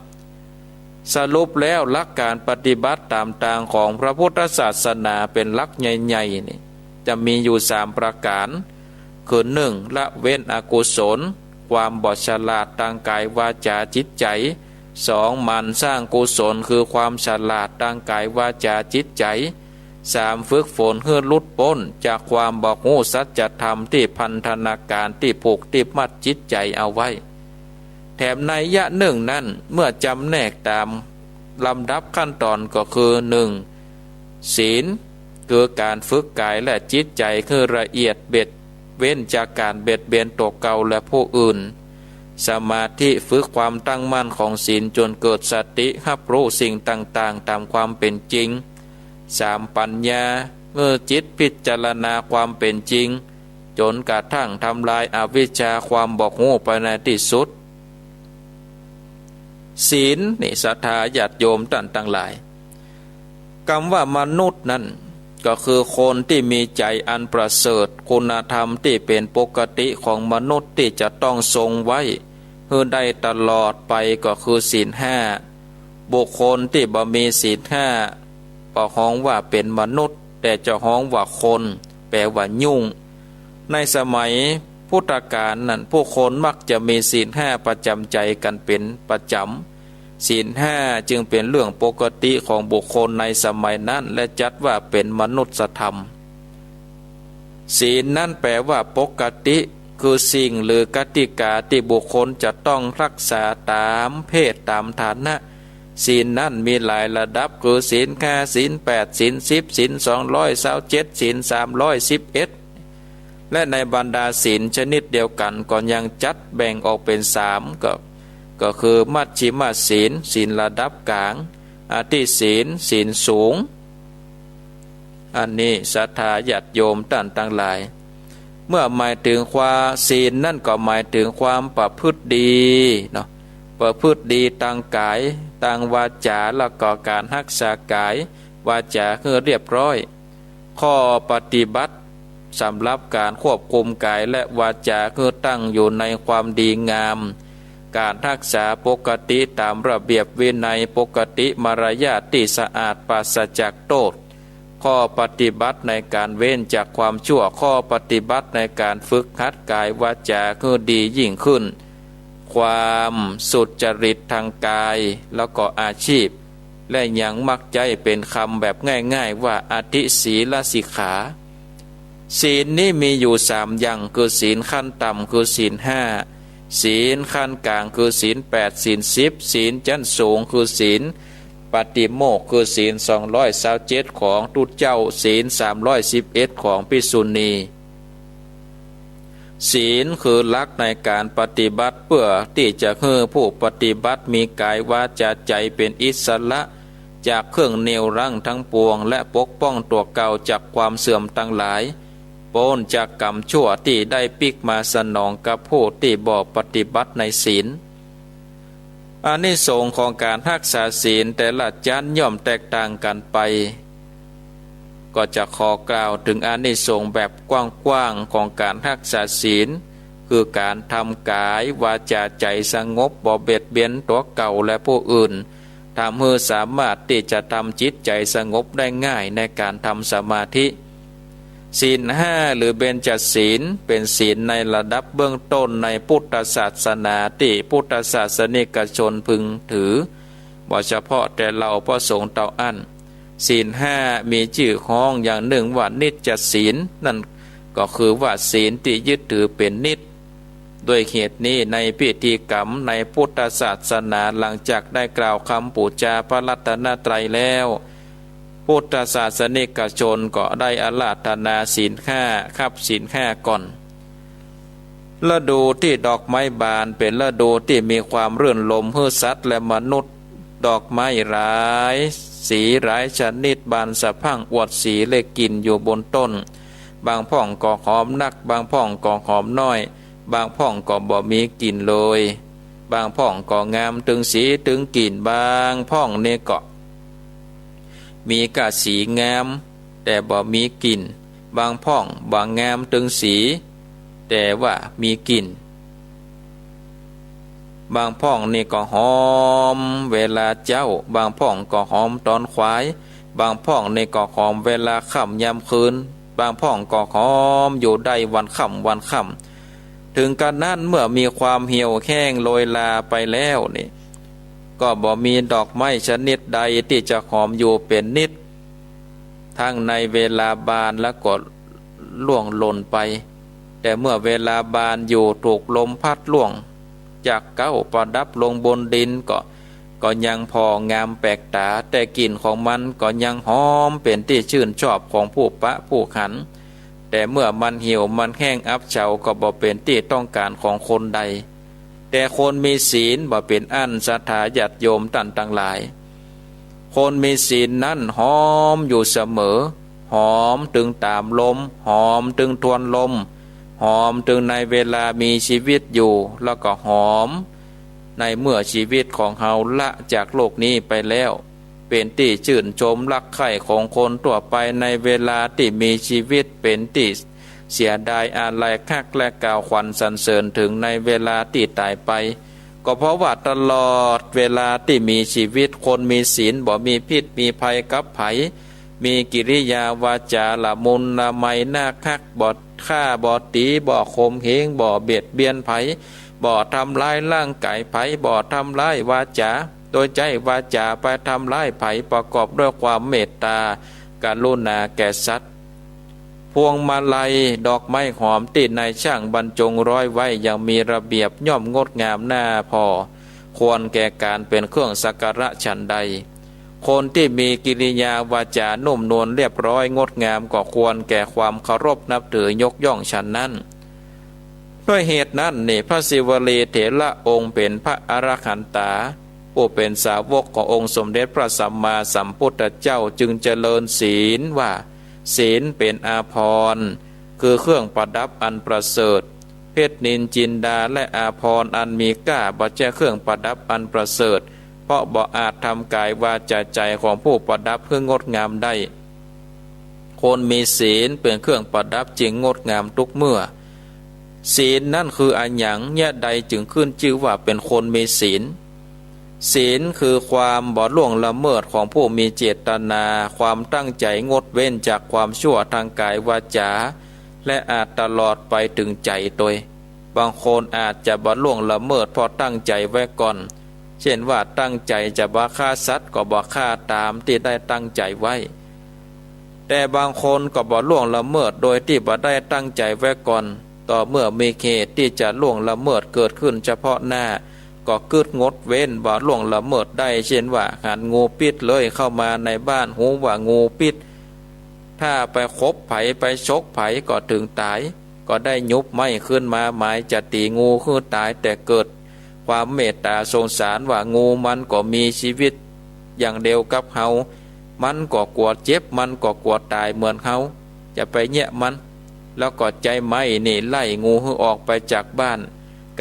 สรุปแล้วหลักการปฏิบัติตามทางของพระพุทธศาสนาเป็นหลักใหญ่ๆนี่จะมีอยู่3ประการคือ1ละเว้นอกุศลความบอดฉลาดทางกายวาจาจิตใจ2มันสร้างกุศลคือความฉลาดทางกายวาจาจิตใจ 3. ฝึกฝนเพื่อลุดพ้นจากความบอกหูสัจธรรมที่พันธนาการที่ผูกติดมัดจิตใจเอาไว้แถมในยะหนึ่งนั้นเมื่อจำแนกตามลำดับขั้นตอนก็คือ 1. ศีลคือการฝึกกายและจิตใจคือละเอียดเบ็ดเว้นจากการเบียดเบียนตัวเก่าและผู้อื่นสมาธิฝึกความตั้งมั่นของศีลจนเกิดสติรับรู้สิ่งต่างๆตามความเป็นจริง 3. ปัญญาเมื่อจิตพิจารณาความเป็นจริงจนกระทั่งทำลายอวิชชาความบอกหูไปในที่สุดศีลนี่ศรัทธาญาติโยมท่านทั้งหลายคำว่ามนุษย์นั้นก็คือคนที่มีใจอันประเสริฐคุณธรรมที่เป็นปกติของมนุษย์ที่จะต้องทรงไว้เพื่อได้ตลอดไปก็คือศีล 5บุคคลที่บ่มีศีล 5ก็ฮ้องว่าเป็นมนุษย์แต่จะฮ้องว่าคนแปลว่ายุ่งในสมัยพุทธกาลนั้นผู้คนมักจะมีศีล 5ประจำใจกันเป็นประจำศีล 5จึงเป็นเรื่องปกติของบุคคลในสมัยนั้นและจัดว่าเป็นมนุษยธรรมศีลนั้นแปลว่าปกติคือสิ่งหรือกติกาที่บุคคลจะต้องรักษาตามเพศตามฐานะศีลนั้นมีหลายระดับคือศีล 5ศีล 8ศีล 10ศีล 227ศีล 311และในบรรดาศีลชนิดเดียวกันก็ยังจัดแบ่งออกเป็น3ก็คือมัชฌิมศีลศีลระดับกลางอธิศีลศีลสูงอันนี้ศรัทธาญาติโยมท่านทั้งหลายเมื่อหมายถึงความศีลนั่นก็หมายถึงความประพฤติดีเนาะประพฤติดีทางกายทางวาจาแล้วก็การรักษากายวาจาคือเรียบร้อยข้อปฏิบัติสำหรับการควบคุมกายและวาจาคือตั้งอยู่ในความดีงามการรักษาปกติตามระเบียบวินัยปกติมารยาทที่สะอาดปราศจากโทษข้อปฏิบัติในการเว้นจากความชั่วข้อปฏิบัติในการฝึกหัดกายวาจาคือดียิ่งขึ้นความสุจริตทางกายแล้วก็อาชีพและยังมักใจเป็นคำแบบง่ายๆว่าอธิศีลสิกขาศีลนี้มีอยู่3อย่างคือศีลขั้นต่ำคือศีล 5ศีลขั้นกลางคือศีล 8ศีล 10ศีลชั้นสูงคือศีลปฏิโมกข์คือศีล227ของทุตเจ้าศีล311ของภิกษุณีศีลคือหลักในการปฏิบัติเพื่อที่จะให้ผู้ปฏิบัติมีกายวาจาใจเป็นอิสระจากเครื่องเหนี่ยวรั้งทั้งปวงและปกป้องตัวเก่าจากความเสื่อมทั้งหลายพ้นจากกรรมชั่วที่ได้ปิกมาสนองกับผู้ที่บ่ปฏิบัติในศีลอานิสงส์ของการรักษาศีลแต่ละชั้นย่อมแตกต่างกันไปก็จะขอกล่าวถึงอานิสงส์แบบกว้างๆของการรักษาศีลคือการทำกายวาจาใจสงบบ่เบียดเบียนตัวเก่าและผู้อื่นทำให้สามารถที่จะทำจิตใจสงบได้ง่ายในการทำสมาธิศีล 5หรือเบญจศีลเป็นศีลในระดับเบื้องต้นในพุทธศาสนาที่พุทธศาสนิกชนพึงถือบ่เฉพาะแต่เราพระสงฆ์เต่าอั้นศีล 5มีชื่อห้องอย่างหนึ่งว่านิจจศีลนั่นก็คือว่าศีลที่ยึดถือเป็นนิจด้วยเหตุนี้ในพิธีกรรมในพุทธศาสนาหลังจากได้กล่าวคำบูชาพระรัตนตรัยแล้วพุทธศาสนิกชนก็ได้อาราธนาศีล 5ครับศีล 5ก่อนฤดูที่ดอกไม้บานเป็นฤดูที่มีความรื่นรมให้สัตว์และมนุษย์ดอกไม้หลายสีหลายชนิดบานสะพรั่งอวดสีและกลิ่นอยู่บนต้นบางพ่องก็หอมนักบางพ่องก็หอมน้อยบางพ่องก็บ่มีกลิ่นเลยบางพ่องก็งามถึงสีถึงกลิ่นบางพ่องเนี่ยก็มีกะสีงามแต่บ่มีกลิ่นบางพ่องบางงามถึงสีแต่ว่ามีกลิ่นบางพ่องนี่ก็หอมเวลาเจ้าบางพ่องก็หอมตอนควายบางพ่องนี่ก็หอมเวลาค่ำยามคืนบางพ่องก็หอมอยู่ได้วันค่ำวันค่ำถึงกันนั้นเมื่อมีความเหี่ยวแห้งโรยลาไปแล้วนี่ก็บ่มีดอกไม้ชนิดใดที่จะหอมอยู่เป็นนิด ทั้งในเวลาบานและก็ล่วงหล่นไปแต่เมื่อเวลาบานอยู่ถูกลมพัดล่วงจากเก้าประดับลงบนดินก็ยังพองามแปลกตาแต่กลิ่นของมันก็ยังหอมเป็นที่ชื่นชอบของผู้ปะผู้ขันแต่เมื่อมันเหี่ยวมันแห้งอับเฉาก็บ่เป็นที่ต้องการของคนใดแต่คนมีศีลบ่เป็นอันศรัทธาญาติโยมท่านทั้งหลายคนมีศีลนั้นหอมอยู่เสมอหอมถึงตามลมหอมถึงทวนลมหอมถึงในเวลามีชีวิตอยู่แล้วก็หอมในเมื่อชีวิตของเฮาละจากโลกนี้ไปแล้วเป็นที่ชื่นชมรักใคร่ของคนทั่วไปในเวลาที่มีชีวิตเป็นที่เสียดายอาลัยคักและกล่าวขวัญสรรเสริญถึงในเวลาที่ตายไปก็เพราะว่าตลอดเวลาที่มีชีวิตคนมีศีลบ่มีพิษมีภัยกับไผมีกิริยาวาจาละมุนละไมน่าคักบ่ฆ่าบ่ตีบ่ข่มเหงบ่เบียดเบียนไผบ่ทำลายร่างกายไผบ่ทำลายวาจาโดยใจวาจาไปทำลายไผประกอบด้วยความเมตตากรุณาแก่สัตว์พวงมาลัยดอกไม้หอมติดในช่างบรรจงร้อยไว้อย่างมีระเบียบย่อมงดงามน่าพอควรแก่การเป็นเครื่องสักการะฉันใดคนที่มีกิริยาวาจานุ่มนวลเรียบร้อยงดงามก็ควรแก่ความเคารพนับถือยกย่องฉันนั้นด้วยเหตุนั้นนี่พระศิวลีเถระองค์เป็นพระอรหันตาผู้เป็นสาวกขององค์สมเด็จพระสัมมาสัมพุทธเจ้าจึงเจริญศีลว่าศีลเป็นอาภรณ์คือเครื่องประดับอันประเสริฐเพชรนินจินดาและอาภรณ์อันมีค่าบ่ใช่เครื่องประดับอันประเสริฐเพราะบ่อาจทำกายวาจาใจของผู้ประดับเพื่องดงามได้คนมีศีลเป็นเครื่องประดับจึงงดงามทุกเมื่อศีลนั่นคืออันหยังเนี่ยใดจึงขึ้นชื่อว่าเป็นคนมีศีลศีลคือความบ่ล่วงละเมิดของผู้มีเจตนาความตั้งใจงดเว้นจากความชั่วทางกายวาจาและอาจตลอดไปถึงใจตัวบางคนอาจจะบ่ล่วงละเมิดเพราะตั้งใจไว้ก่อนเช่นว่าตั้งใจจะบ่ฆ่าสัตว์ก็บ่ฆ่าตามที่ได้ตั้งใจไว้แต่บางคนก็บ่ล่วงละเมิดโดยที่บ่ได้ตั้งใจไว้ก่อนต่อเมื่อมีเหตุที่จะล่วงละเมิดเกิดขึ้นเฉพาะหน้าก็กึดงดเว้นบ่ล่วงละเมิดได้เช่นว่าหันงูพิษเลยเข้ามาในบ้านหูว่างูพิษถ้าไปคบไผไปชกไผก็ถึงตายก็ได้ยุบไม้ขึ้นมาหมายจะตีงูคือตายแต่เกิดความเมตตาสงสารว่างูมันก็มีชีวิตอย่างเดียวกับเฮามันก็กลัวเจ็บมันก็กลัวตายเหมือนเฮาจะไปแยะมันแล้วก็ใจไม่นี่ไล่งูให้ออกไปจากบ้าน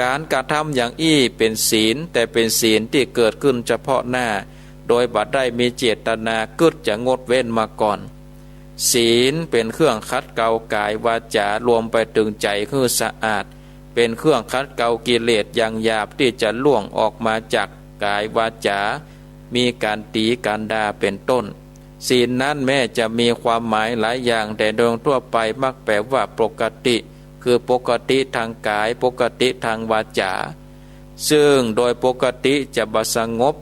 การกระทำอย่างอี้เป็นศีลแต่เป็นศีลที่เกิดขึ้นเฉพาะหน้าโดยบัดได้มีเจตนากึดจะงดเว้นมาก่อนศีลเป็นเครื่องคัดเกลากายวาจารวมไปถึงใจคือสะอาดเป็นเครื่องคัดเกลากิเลสอย่างหยาบที่จะล่วงออกมาจากกายวาจามีการตีการด่าเป็นต้นศีลนั้นแม้จะมีความหมายหลายอย่างแต่โดยทั่วไปมักแปลว่าปกติคือปกติทางกายปกติทางวาจาซึ่งโดยปกติจะบ่สงบ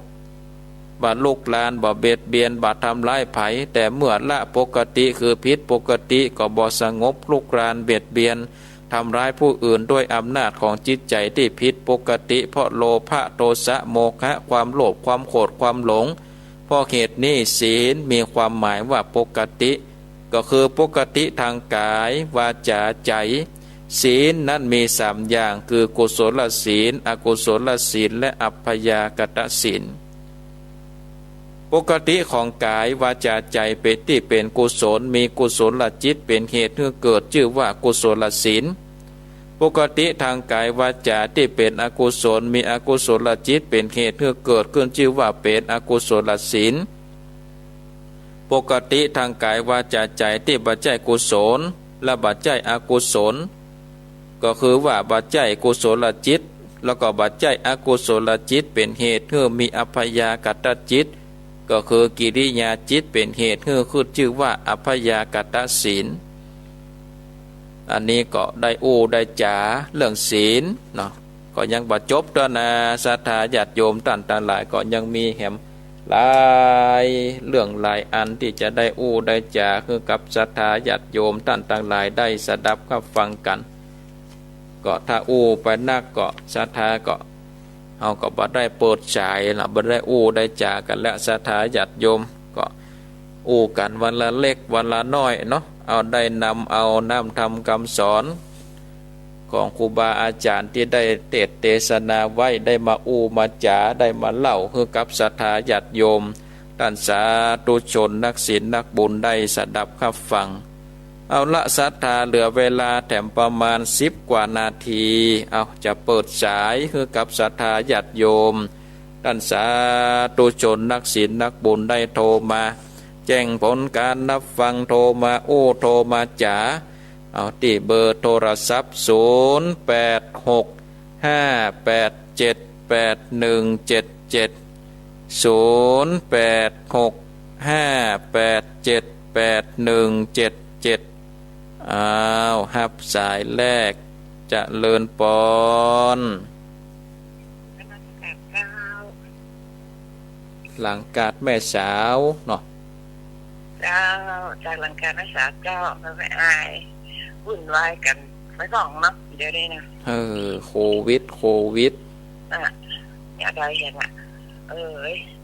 บ่ลุกลานบ่เบียดเบียนบ่ทำร้ายไผแต่เมื่อละปกติคือผิดปกติก็บ่สงบลุกลานเบียดเบียนทำร้ายผู้อื่นด้วยอำนาจของจิตใจที่ผิดปกติเพราะโลภะโทสะโมหะความโลภความโกรธความหลงเพราะเหตุนี้ศีลมีความหมายว่าปกติก็คือปกติทางกายวาจาใจศีลนั้นมีสามอย่างคือกุศลศีลอกุศลศีลและอัพพยากตศีลปกติของกายวาจาใจเป็นที่เป็นกุศลมีกุศลจิตเป็นเหตุให้เกิดชื่อว่ากุศลศีลปกติทางกายวาจาที่เป็นอกุศลมีอกุศลจิตเป็นเหตุให้เกิดขึ้นชื่อว่าเป็นอกุศลศีลปกติทางกายวาจาใจที่บัจจัยกุศลและบัจจัยอกุศลก็คือว่าบัจจัยกุศลจิตแล้วก็บัจจัยอกุศลจิตเป็นเหตุให้มีอัพพยากตจิตก็คือกิริยาจิตเป็นเหตุให้ขึ้นชื่อว่าอัพพยากตศีลอันนี้ก็ได้ได้จ๋าเรื่องศีลเนาะก็ยังบ่จบตัวนะศรัทธาญาติโยมท่านทั้งหลายก็ยังมีแหม หลายเรื่องหลายอันที่จะได้อู้ได้จาคือกับศรัทธาญาติโยมท่านต่างหลายได้สดับรับฟังกันก็ถ้าอู้ไปนักก็ศรัทธาก็เอาก็บ่ได้เปิดฉายล่ะบ่ได้อู้ได้จากันและศรัทธาญาติโยมก็อู้กันวันละเล็กวันละน้อยเนาะเอาได้นำเอาน้ำทำคำสอนของครูบาอาจารย์ที่ได้เทศนาไว้ได้มาอู้มาจาได้มาเล่าคือกับศรัทธาญาติโยมท่านสาธุชนนักศีลนักบุญได้สดับรับฟังเอาละศรัทธาเหลือเวลาแถมประมาณ10 กว่านาทีเอาจะเปิดสายคือกับศรัทธาญาติโยมท่านสาธุชนนักศีลนักบุญได้โทรมาแจ้งผลการนับฟังโทรมาโอ้โทรมาจ๋าเอาที่เบอร์โทรศัพท์0865878177อ้าวฮับสายแรกจะเลินปอนหลังกาดแม่สาวเนาะเจ้าจากหลังการรักษาเจ้าไม่อายวุ่นวายกันไม่ต้องเนาะเดี๋ยวนี้นะโควิดอย่าได้ยังอ่ะ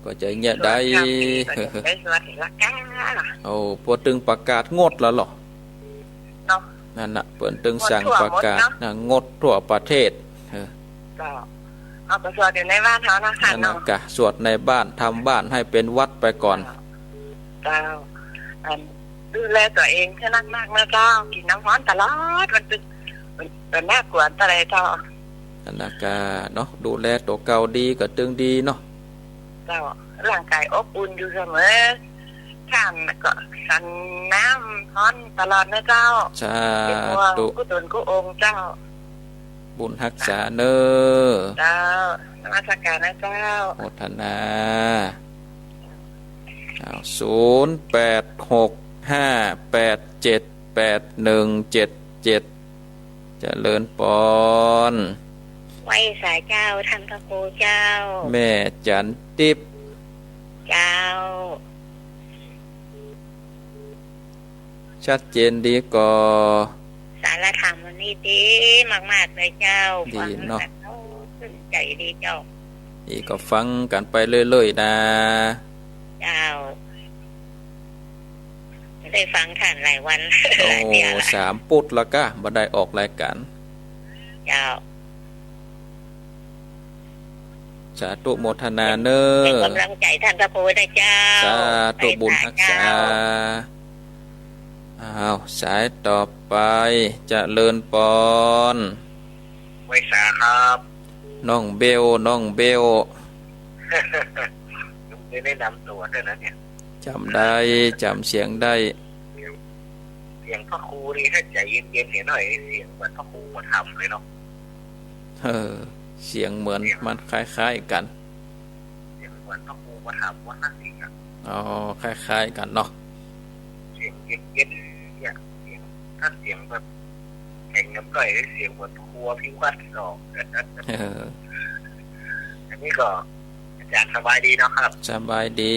ก็จะเนี่ยได้ได้สวัสดิการโอ้พอตึงประกาศงดแล้วหรอเนาะนั่นน่ะเปิ้นตึงสั่งประกาศนะงดทั่วประเทศก็เอาไปสวดอยู่ในบ้านเขานะคะเนาะกะสวดในบ้านทำบ้านให้เป็นวัดไปก่อนเจ้าดูแลตัวเองให้นักๆนะเจ้ากินน้ำร้อนตลอดมันเป็นน่ากลัวอะไรเจ้าอันนั้นก็เนาะดูแลตัวเก่าดีก็ตึงดีเนาะเจ้าร่างกายอบอุ่นอยู่เสมอท่านก็สันน้ำร้อนตลอดนะเจ้าสาธุกุศลกุองค์เจ้าบุญรักษาเนอเจ้านมัสการนะเจ้าโมทนา0865878177เจริญปอนไว้สายเจ้าท่านพระครูเจ้าแม่จันทิพย์เจ้าชัดเจนดีก่อสารธรรมวันนี้ดีมากๆเลยเจ้าดีเนาะขึ้นใจดีเจ้าอีก็ฟังกันไปเรื่อยๆนะเจ้าได้ฟังท่านหลายวันโอ้3 ปุดแล้วก็บ่ได้ออกรายการเจ้าสาธุโมทนาเนอเป็นกำลังใจท่านพระโพธิเจ้าสาธุบุญรักษาสายต่อไปจะเลินปอนไว้สาครับน้องเบลไม่ได้นำตัวด้วยนะเนี่ยจำได้จำเสียงได้เสียงพ่อครูนี่ถ้าใจเย็นๆหน่อยเสียงเหมือนพ่อครูมาทำเลยเนาะเสียงเหมือนมันคล้ายๆกันเสียงเหมือนพ่อครูมาทำว่านั่นเองอ่ะคล้ายๆกันเนาะเสียงเย็นๆเนี่ยเสียงถ้าเสียงแบบแข็งน้ำก่อยเสียงเหมือนครัวพิวัตรหรอกอันนี้ก็อาจารย์สบายดีเนาะครับสบายดี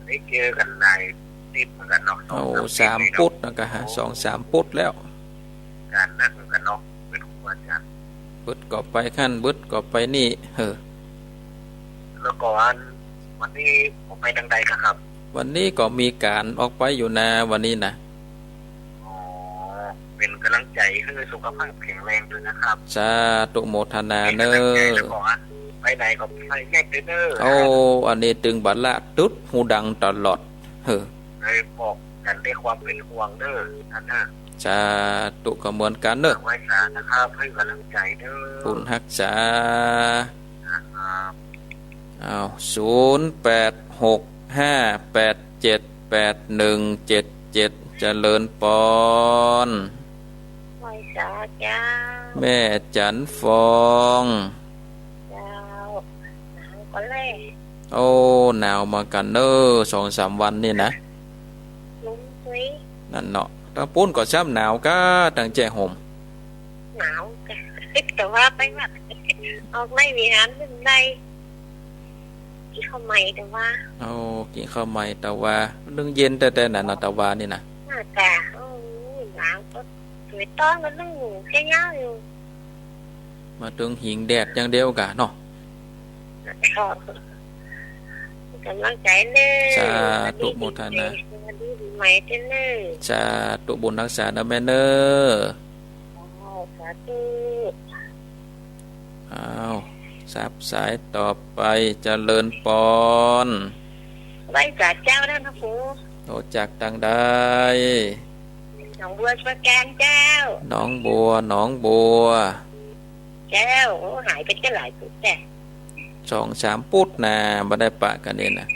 ได้เจอกันในติดเหมือนกันเนาะ3 ปุดนะกะฮะ2-3 ปุดแล้วการนั่งกันเนาะเป็นครูอาจารย์บึดก็ไปขั้นบึดก็ไปนี่แล้วก่อนวันนี้ผมไปทางใดครับวันนี้ก็มีการออกไปอยู่นะวันนี้นะเป็นกำลังใจให้สุขภาพแข็งแรงด้วยนะครับสาธุโมทนาเนอไปไหนก็ไปแยกเด้ออันนี้ตึงบัดละตึ๊ดหูดังตลอดเลยบอกกันด้วยความเป็นห่วงเด้อท่านนะสาธุก็เหมือนกันเด้อไว้สานะครับให้กำลังใจเด้อบุญรักษา0865878177เจริญปอนไว้สาจ้าแม่จันฟองหนาวมากันเนอ2-3 วันนี่นะนั่นเนาะตั้งปุ้นก็ช้ำหนาวก็ตั้งใจห่มหนาวแต่ว่าไปวัดออกไม่มีงานเป็นไร ที่เข้าใหม่แต่ว่า เอากินข้าวใหม่แต่ว่านึ่งเย็นแต่น่ะเนาะแต่ว่านี่นะ หน้าตาโอ้ยหนาวก็สวยต้อนมันต้องอยู่แค่ย่าอยู่ มาถึงหิงแดดอย่างเดียวกะเนาะ ขอบกำลังใจเน้ สาธุโมทนา วันนี้ดีใหม่เต้นเน้ สาธุบุญรักษานะแม่เน้อ สาธุ อ้าวสับสายต่อไปเจริญปอน ไว้จ่าเจ้าได้นะครู โตจากดังได้ หนองบัวช่วยแกนเจ้า น้องบัวน้องบัว เจ้าโอ้หายไปจะหลายปุ๊บแต่ 2-3ปุ๊ดนะบ่ได้ปะกันเนี่ยนะ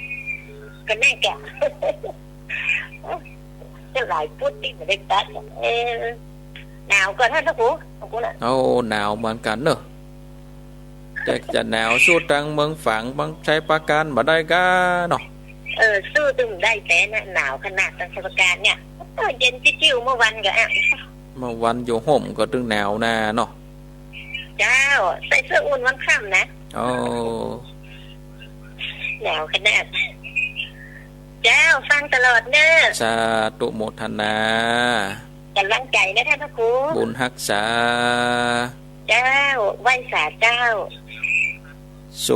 ก็แน่แกจะหลายปุ๊บที่ไม่ได้ตัดหนาวก่อนท่านนะครูของกูน่ะ เอาหนาวเหมือนกันเนอะจะหนาวสู้ตังเมืองฝังบางใช้ปราการบ่ได้กะเนาะ สู้ตึงได้แต่น่ะหนาวขนาดตังสการเนี่ยเย็นจิ้วเมื่อวันก็อ่ะ เมื่อวันอยู่ห่มก็ถึงหนาวนาเนาะ เจ้าใส่เสื้ออุ่นวันค่ำนะ โอ้ หนาวขนาดเจ้าฟังตลอดเนอะ สาธุโมทนาก ำลังใจนะท่านพระครู บุญรักษา เจ้าไหว้สาเจ้า 0865878177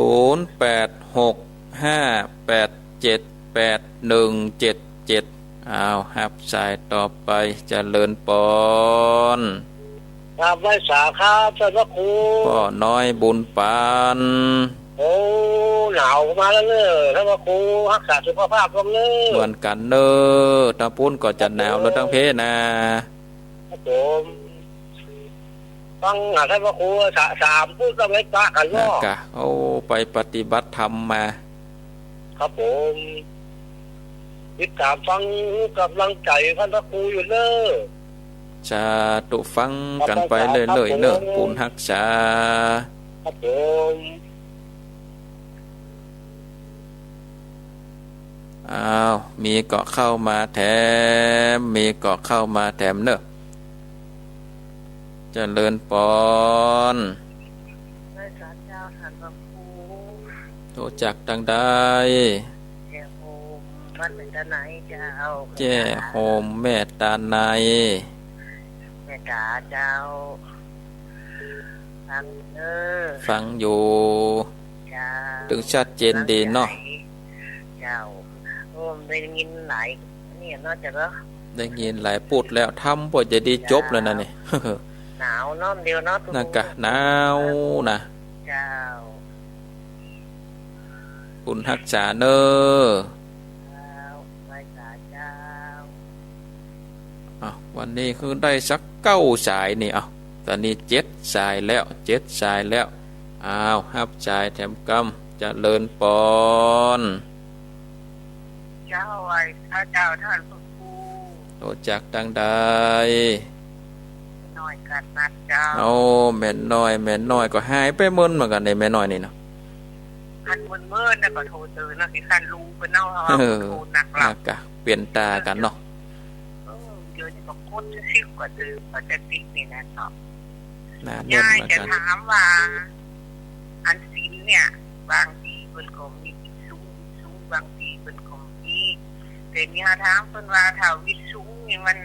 อ้าวฮับสายต่อไปเจริญปอน ครับไว้สาครับท่านพระครู พ่อน้อยบุญปาน โอ้หนาวมาแล้วเนอะท่านพระครูรักษาสุขภาพกันเนอะ เหมือนกันเนอตาปุ้นก็จะหนาวแล้วทั้งเพนะครับ ผมฟังท่านพระครูสามพูดต้องเล็กปะกัน นะ เนาะ กะเอาไปปฏิบัติธรรมมา ครับผมติดตามฟังกำลังใจท่านพระครูอยู่เนอะ จะตุฟังกันไปเรื่อยๆเนอะปุญรักษา ครับผม อ้าวมีเกาะเข้ามาแถมมีเกาะเข้ามาแถมเนอะเจริญปอน ไหว้สาเจ้าท่านพระครู โตจากดังได้ แจ้โฮมวัดเป็นตาไหนเจ้า แจ้โฮมแม่ตาใน แม่กาเจ้าฟังเนอะ ฟังอยู่ เจ้า ถึงชัดเจนดีเนาะ เจ้าโอ้ได้ยินหลายนี่เนาะจ้ะเนาะ ได้ยินหลายพูดแล้วทำบ่จะดีจบแล้วนะนี่ หนาวเนาะเดียวเนาะ น่ากะหนาวนะ เจ้า บุญรักษาเนอ เจ้าไหว้สาเจ้า อ้าววันนี้คือได้สัก9 สายนี่อ้าวตอนนี้7 สายแล้ว7 สายแล้วอ้าวฮับสายแถมกำเจริญปอน เจ้าไหว้พระเจ้าท่านพระครู โตจากดังได้ หน่อยกัดนัดเจ้า เอาแม่น้อยก็หายไปหมึนเหมือนกันในแม่น้อยนี่เนาะ อันเมื่อน่ะก็โทรตื่นนะที่ท่านรู้เป็นเนาะว่าโทรหนักหลั น่า บ กะเปลี่ยนตากันเนาะ เดี๋ยวนี้ก็โคตรซิ่กว่าเดิมปกตินี่นะเนาะ หน้าเน้น ยาย เหมือน จะ กัน ถามว่า อันศีลเนี่ย บางทีเพิ่นก็มีสูงบางทีเพิ่นก็มีแต่เนี่ยถามเพิ่นว่าถ้าวิสูงนี่มัน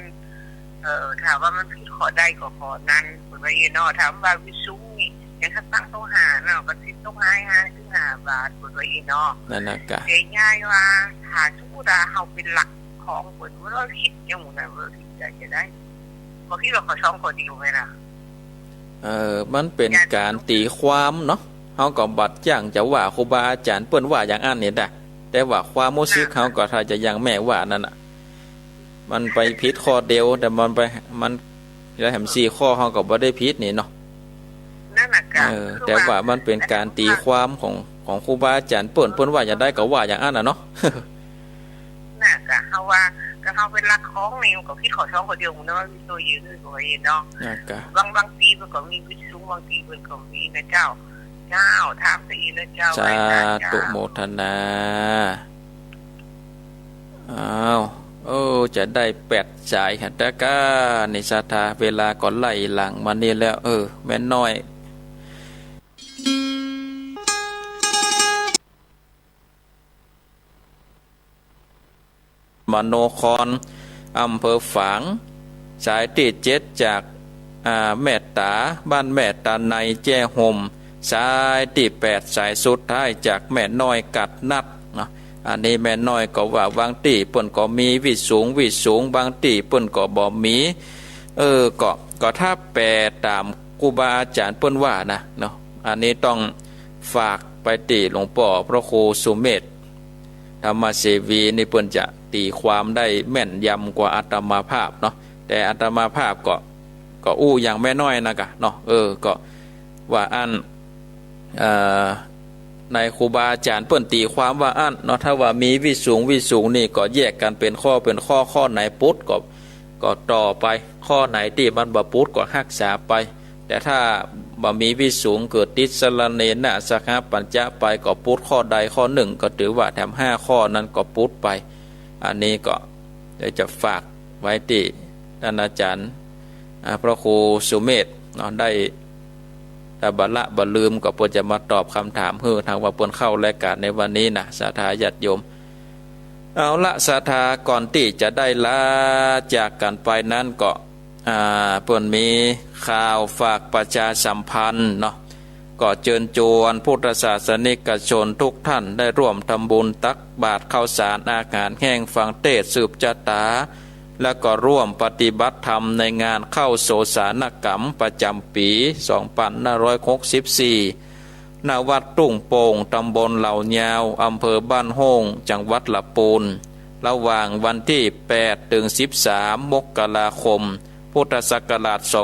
ถามว่ามันผิดข้อใดก็ข้อนั้นเพิ่นว่าเนาะถามว่าวิสูงนี่อย่างถ้าตั้งโต๊ะหาเนาะก็สิต้อง5ถึง5 บาทเพิ่นว่าเนาะ นั่นน่ะกะ แต่ยายว่าถ้าสมมุติว่าเฮาเป็นหลักของเพิ่นว่าเราคิดจังนั้นว่าสิจะได้บ่คิดว่าเขาช่องคนเดียวไหมล่ะ มันเป็นการตีความเนาะเฮาก็บัดย่างจะว่าครูบาอาจารย์เปิ้นว่าอย่างอันนี่ได้แต่ว่าความรู้สึกเฮาก็ถ้าจะอย่างแม่ว่านั่นน่ะมันไปผิดข้อเดียวแต่มันแล้วแถม4 ข้อเฮาก็บ่ได้ผิดนี่เนาะ นั่นน่ะก็ แต่ว่ามันเป็นการตีความของครูบาอาจารย์เปิ้นว่าอย่างใดก็ว่าอย่างอันน่ะเนาะ น่ะก็เฮาว่าก็เฮาเป็นหลักของนี่มันก็คิดขอช่องคนเดียวมันว่ามีตัวยืนก็เนาะ น่ะกะ บางทีมันก็มีวิสูงบางทีมันก็มีนะเจ้าถามสินะเจ้า สาธุโมทนาอ้าวจะได้8 สายหันตะกาในศรัทธาเวลาก็ไล่หลังมานี่แล้วแม่น้อย มโนครอำเภอฝางสายที่7จากแม่ตาบ้านแม่ตาในแจ้ห่มสายที่8สายสุดท้ายจากแม่น้อยกัดนัดเนาะอันนี้แม่น้อยก็ว่าบางที่เปิ้นก็มีวิสูงบางที่เปิ้นก็บ่มีก็ถ้าแปลตามครูบาอาจารย์เปิ้นว่านะเนาะอันนี้ต้องฝากไปติหลวงพ่อพระครูสุเมธธรรมเสวีนี่เปิ้นจะตีความได้แม่นยำกว่าอาตมาภาพเนาะแต่อาตมาภาพก็อู้อย่างแม่น้อยนะกะเนาะก็ว่าอันในครูบาอาจารย์เปิ้นตีความว่าอันเนาะถ้าว่ามีวิสูงนี่ก็แยกกันเป็นข้อไหนปุตก็ต่อไปข้อไหนที่มันบ่ปุตก็รักษาไปแต่ถ้าบ่มีวิสูงเกิดติสรณเนนะสักหปัญจะไปก็ปุตข้อใดข้อหนึ่งก็ถือว่าแถม5ข้อนั้นก็ปุตไปอันนี้ก็จะฝากไว้ที่ท่านอาจารย์พระครูสุเมธเนาะได้ถ้าบ่ลืมก็เพิ่นจะมาตอบคำถามทางว่าเพิ่นเข้ารายการในวันนี้นะศรัทธาญาติโยมเอาละศรัทธาก่อนที่จะได้ลาจากกันไปนั้นก็เพิ่นมีข่าวฝากประชาสัมพันธ์เนาะก็เชิญชวนพุทธศาสนิกชนทุกท่านได้ร่วมทำบุญตักบาตรข้าวสารอาหารแห้งฟังเทศน์สืบชะตาและก็ร่วมปฏิบัติธรรมในงานเข้าโสสานกรรมประจำปี2564ณวัดตุ้งโป่งตำบลเหล่ายาวอำเภอบ้านโฮงจังหวัดลำพูนระหว่างวันที่8ถึง13มกราคมพุทธศักราช2564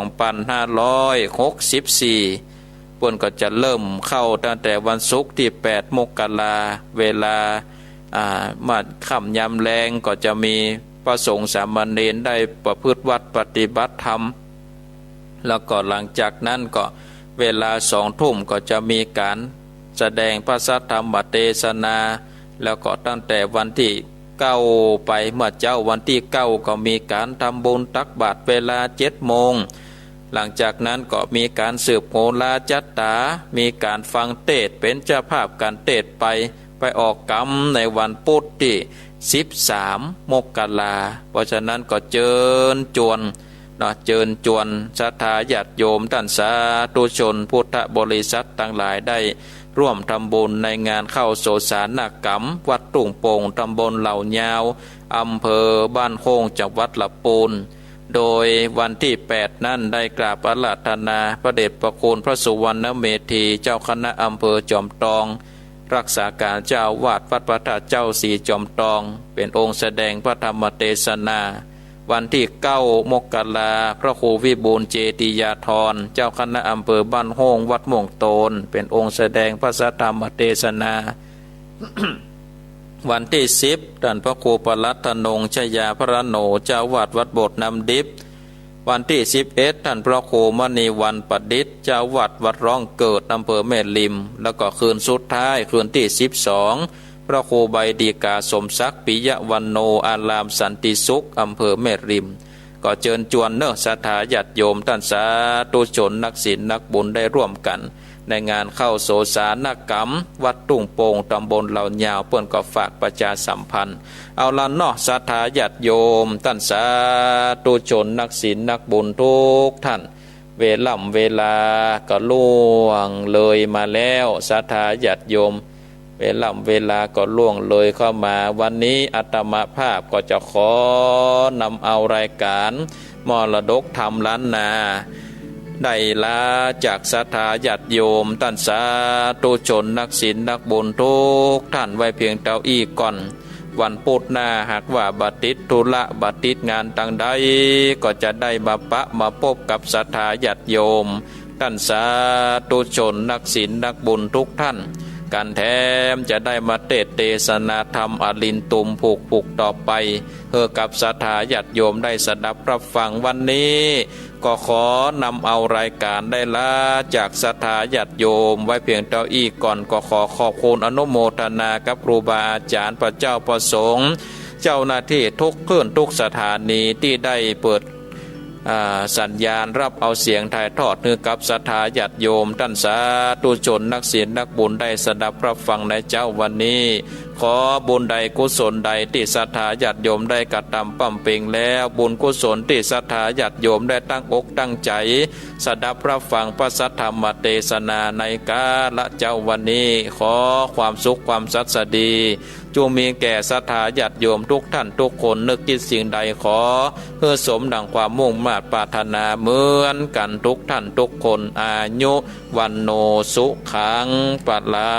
เพิ่นก็จะเริ่มเข้าตั้งแต่วันศุกร์ที่8มกราเวลามาค่ำยามแลงก็จะมีพระสงฆ์สามเณรได้ประพฤติวัดปฏิบัติธรรมแล้วก็หลังจากนั้นก็เวลา20 ทุ่มก็จะมีการแสดงพระสัทธรรมเทศนาแล้วก็ตั้งแต่วันที่9ไปเมื่อเจ้าวันที่9ก็มีการทำบุญตักบาตรเวลา7 โมงหลังจากนั้นก็มีการสืบโหราจัตตามีการฟังเทศน์เป็นเจ้าภาพการเทศน์ไปออกกรรมในวันพุธที่13 มกราเพราะฉะนั้นก็เชิญชวนศรัทธาญาติโยมท่านสาธุชนพุทธบริษัททั้งหลายได้ร่วมทำบุญในงานเข้าโสสานกรรมวัดตุ้งโป่งตำบลเหล่ายาวอำเภอบ้านโฮงจังหวัดลำพูนโดยวันที่8นั้นได้กราบอาราธนาพระเดชพระคุณพระสุวรรณเมธีเจ้าคณะอำเภอจอมทองรักษาการเจ้าวาดวัดพระธาตุเจ้าศรีจอมทองเป็นองค์แสดงพระธรรมเทศนาวันที่9 มกราพระครูวิบูลย์เจติยาธรเจ้าคณะอำเภอบ้านโฮงวัดม่วงโตนเป็นองค์แสดงพระสัทธรรมเทศนา วันที่10ท่านพระครูปลัตถนงชยาพระโนเจ้าวาดวัดโบสถ์น้ำดิบวันที่11ท่านพระครูมณีวันประดิษฐ์เจ้าวาดวัดร่องเกิดอำเภอแม่ริมแล้วก็คืนสุดท้ายคืนที่12พระครูใบดีกาสมศักดิ์ปิยวันโนอารามสันติสุขอำเภอแม่ริมก็เชิญชวนศรัทธาญาติโยมท่านสาธุชนนักศีลนักบุญได้ร่วมกันในงานเข้าโสสานกรรมวัดตุ้งโป่งตำบลเหล่ายาวเปิ้นก็ฝากประชาสัมพันธ์เอาละเนาะศรัทธาญาติโยมท่านสาธุชนนักศีลนักบุญทุกท่านเวลาก็ล่วงเลยมาแล้วศรัทธาญาติโยมเวลาก็ล่วงเลยเข้ามาวันนี้อาตมาภาพก็จะขอนำเอารายการมรดกธรรมล้านนาได้ลาจากศรัทธาญาติโยมท่านสาธุชนนักศีลนักบุญทุกท่านไว้เพียงเท่าอีกก่อนวันพุธหน้าหากว่าบัดติดธุระบัดติดงานต่างใดก็จะได้มาพบกับศรัทธาญาติโยมท่านสาธุชนนักศีลนักบุญทุกท่านการแถมจะได้มาเทศนาธรรมอลินตุมผูกต่อไปเพื่อกับศรัทธาญาติโยมได้สดับรับฟังวันนี้ก็ขอนำเอารายการได้ลาจากศรัทธาญาติโยมไว้เพียงเท่าอีกก่อนก็ขอขอบคุณอนุโมทนากับครูบาอาจารย์พระเจ้าประสงค์เจ้าหน้าที่ทุกเคลื่อนทุกสถานีที่ได้เปิดสัญญาณรับเอาเสียงถ่ายทอดเนื้อกับศรัทธาญาติโยมท่านสาธุชนนักศีลนักบุญได้สดับรับฟังในเจ้าวันนี้ ขอบุญใดกุศลใดที่ศรัทธาญาติโยมได้กระทำปั้มเป่งแล้วบุญกุศลที่ศรัทธาญาติโยมได้ตั้งอกตั้งใจสดับรับฟังพระสัทธรรมเทศนาในกาลเจ้าวันนี้ขอความสุขความสัตย์สดีจงมีแก่ศรัทธาญาติโยมทุกท่านทุกคนนึกคิดสิ่งใดขอเพื่อสมดังความมุ่งมา่ปรารถนาเหมือนกันทุกท่านทุกคนอายุวันโนสุขังปะลา